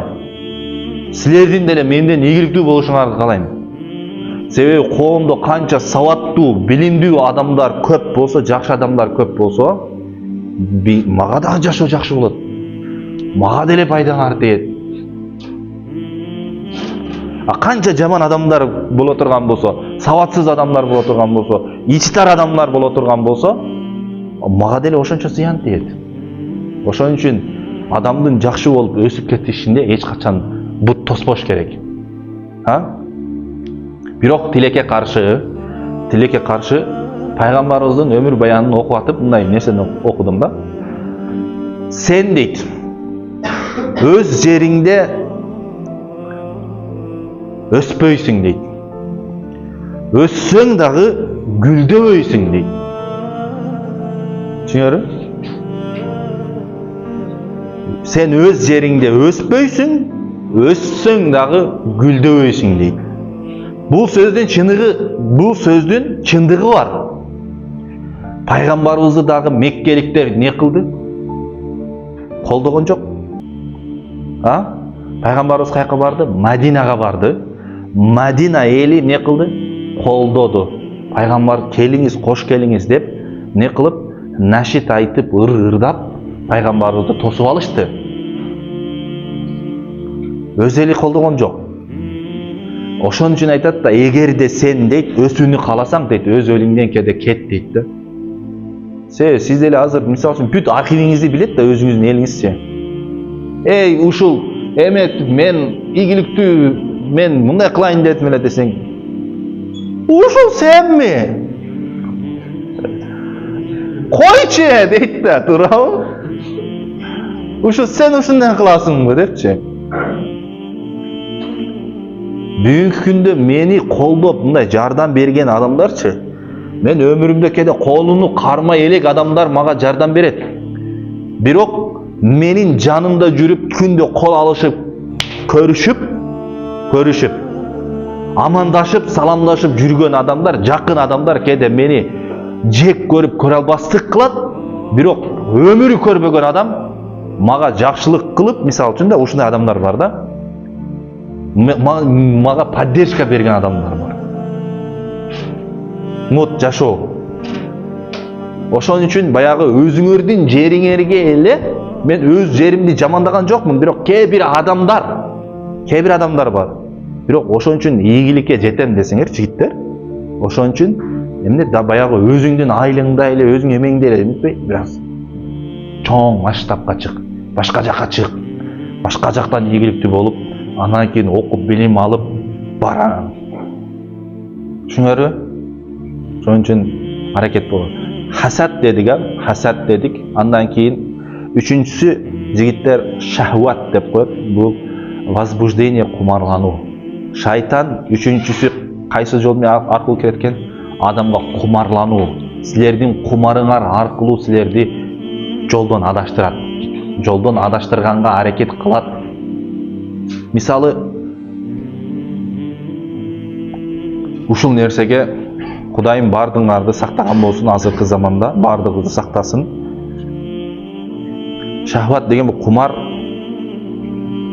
Силердин деле менден ийгиликтүү болушуңарды каалайм. Себеби коомдо канча сабаттуу, билимдүү адамдар көп болсо, жакшы адамдар көп болсо, мага дагы жашоо жакшы болот. Мага деле пайдаңар тиет. Канча жаман адамдар боло турган болсо, сабатсыз адамдар боло турган болсо, ичтар адамдар боло турган болсо, мага деле ошончо зыян тиет. Ошон үчүн адамдын жакшы болуп өсүп кетишинде эч качан бут тоспош керек. Бирок тилекке каршы пайгамбарыбыздын өмүр баянын окуп атып, мындай нерсени окудум да. Сен дейт, өз жериңде өспөйсүң дейт. Өссөң дагы гүлдөбөйсүң дейт. Түшүнөрү? Сен өз жериңде өспөйсүң, өссөң дагы гүлдөбөйсүң дейт. Бул сөздүн чындыгы бар. Пайгамбарыбызды дагы меккеликтер не кылды? Колдогон жок. Пайгамбарыбыз каяка барды? Мадинага барды. Мадина эли не кылды? Колдоду. Пайгамбар келиңиз, кош келиңиз деп не кылып, нашит айтып, ыр-ырдап пайгамбарыбызды тосуп алышты. Өз эли колдогон жок. Ошон үчүн айтат да, эгерде сен дейт, өсүүнү кааласаң дейт, өз элиңден кеде кет дейт да. Сиз деле азыр мисалы үчүн бүт архивиңизди билет да, өзүңүздүн элиңизче. Ушул эмет мен ийгиликтүү, мен мындай кылайын дедим эле десең, ушул сенми? Койчу дейт да, туурабы? Ушул сен ушундай кыласыңбы депчи. Бүгүнкү күндө мени колдоп, мындай жардам берген адамдарчы, мен өмүрүмдө кеде колуну кармай элек адамдар мага жардам берет. Бирок менин жанымда жүрүп, күндө кол алышып, көрүшүп, амандашып, саламдашып жүргөн адамдар, жакын адамдар кеде мени жек көрүп, көрө албастык кылат. Бирок өмүрү көрбөгөн адам мага жакшылык кылып, мисалы үчүн да ушундай адамдар бар да. Мага поддержка берген адамдар бар. Мот жашоо. Ошон үчүн баягы өзүңөрдүн жериңерге эле мен өз жеримди жамандаган жокмун, бирок кээ бир адамдар бар. Бирок ошон үчүн ийгиликке жетем десеңер, жигиттер, ошон үчүн эмне да баягы өзүңдүн айлыңда эле, өзүң эмеңде эле эмитпей, бир аз чоң масштабка чык, башка жакка чык, башка жактан ийгиликтүү болуп, анан кийин окуп, билим алып барам. Түшүнөрү? Ошон үчүн аракет болот. Хасад дедик. Андан кийин үчүнчүсү жигиттер шахват деп коет. Бул возбуждение, кумарлануу. Шайтан үчүнчүсү кайсы жол аркылуу кирет экен? Адамга кумарлануу. Силердин кумарыңар аркылуу силерди жолдон адаштырат. Жолдон адаштырганга аракет кылат. Мисалы, ушул нерсеге Кудайым бардыңарды сактаган болсун, азыркы заманда бардыгыбызды сактасын. Шахват деген бул кумар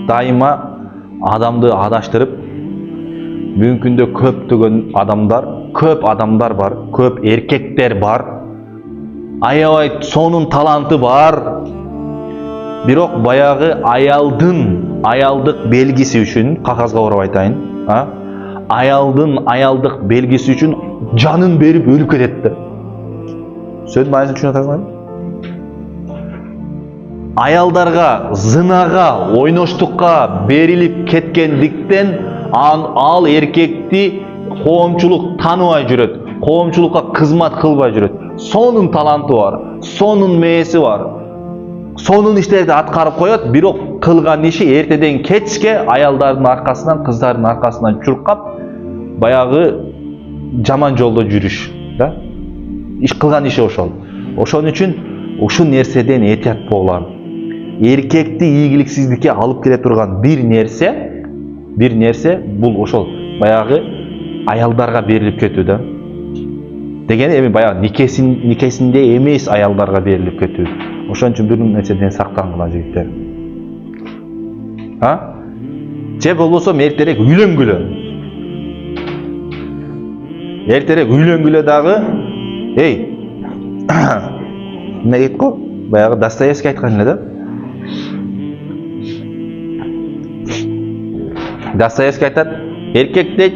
дайыма адамды адаштырып, бүгүнкү күндө көп адамдар бар, көп эркектер бар. Аябай сонун таланты бар. Бирок баягы аялдык белгиси үчүн, кагазга ороп айтайын, аялдык белгиси үчүн жанын берип өлүп кетет да. Сөздүн мааниsin түшүнүп атасыңарбы? аялдарга зынага, ойноштукка берилип кеткендиктен ал эркекти коомчулук тааныбай жүрөт, коомчулукка кызмат кылбай жүрөт. Сонун таланты бар, сонун мээси бар, сонун иштерди аткарып коет, бирок кылган иши эртеден кечке аялдардын аркасынан, кыздардын аркасынан чуркап, баягы жаман жолдо жүрүш, да? Иш кылган иши ошол. Ошон үчүн ушул нерседен этият болгула. Эркекти ийгиликсиздикке алып келе турган бир нерсе бул ошол баягы аялдарга берилип кетүү да. Дегени эми баягы никесинде эмес аялдарга берилип кетүү. Ошон үчүн бир нерседен сактангыла жигиттер. Же болбосо эртерээк үйлөнгүлө. Эртерээк үйлөнгүлө дагы, эмне дейт го? Баягы Достоевский айткан эле да. Достоевский айтат, эркек дейт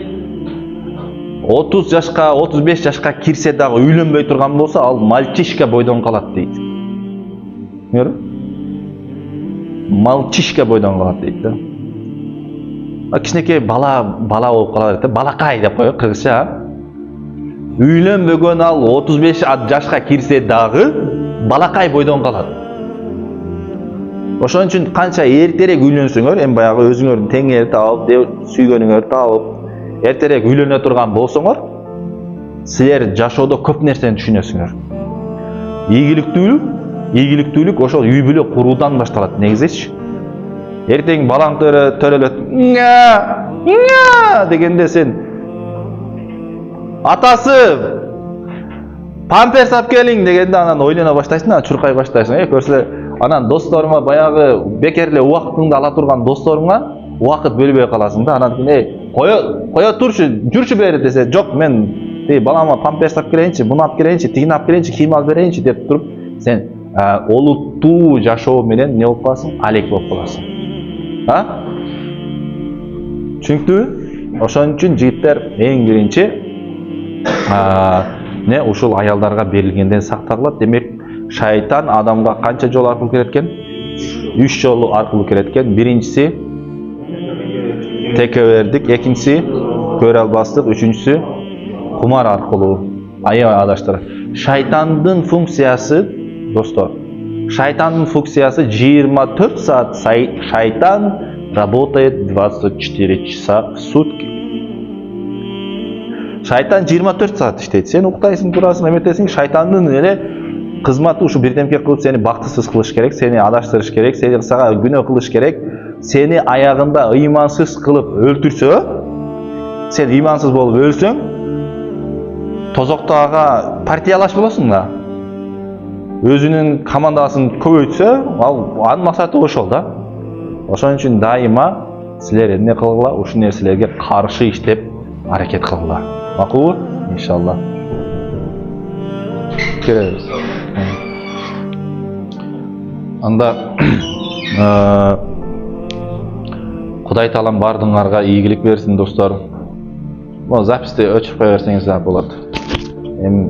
30 жашка, 35 жашка кирсе дагы үйлөнбөй турган болсо, ал мальчишка бойдон калат дейт. Көрдүңбү? Мальчишка бойдон калат дейт да. Кичинекей бала болуп калат да, балакай деп коёт кыргызча. Үйлөнбөгөн ал 35 жашка кирсе дагы балакай бойдон калат. Ошон үчүн канча эртерээк үйлөнсөңөр, эми баягы өзүңөрдүн теңээрди таап, сүйгөнүңөрдү таап, эртерээк үйлөнө турган болсоңор, силер жашоодо көп нерсени түшүнөсүңөр. Ийгиликтүүлүк ошол үй бүлө куруудан башталат негизичи. Эртең балаң төрөлөт, дегенде сен атасы памперс алып келиң дегенде анан ойлоно баштайсың, чуркай баштайсың. Көрсөлөр, анан досторуңа баягы бекер эле убактыңды ала турган досторуңа убакыт бөлбөй каласың да. Анан кое турчу, жүрчү бери десе, жок, мен балама памперс алып келейинчи, буну алып келейинчи, тигини алып келейинчи, кийим алып берейинчи деп туруп, сен олуттуу жашоо менен не болуп каласың? Алек болуп каласың. Түшүнүктүүбү? Ошон үчүн жигиттер эң биринчи ушул аялдарга берилгенден сактагыла. Демек, шайтан адамга канча жол аркылуу келет экен? 3 жол аркылуу келет экен. Биринчиси текебердик, экинчиси көрө албастык, үчүнчүсү кумар аркылуу. Адаштыр. Шайтандын функциясы, достор, 24 саат шайтан работает 24 часа в сутки. Шайтан 24 саат иштейт. Сен уктайсың, турасың, эметесиң, шайтандын эле кызматы ушу бирдемке кылып сени бактысыз кылыш керек, сени адаштырыш керек, сени сага күнөө кылыш керек, сени аягында ыймансыз кылып өлтүрсө, сен ыймансыз болуп өлсөң, тозокто ага партиялаш болосуң да. Өзүнүн командасын көбөйтсө, анын максаты ошол да. Ошон үчүн дайыма силер эмне кылгыла? Ушул нерселерге каршы иштеп аракет кылгыла. Макулбу? Иншалла. Келебиз. Анда Кудай таалам бардыңарга ийгилик берсин, достор. Бул записти өчүп кое берсеңиз да болот. Эми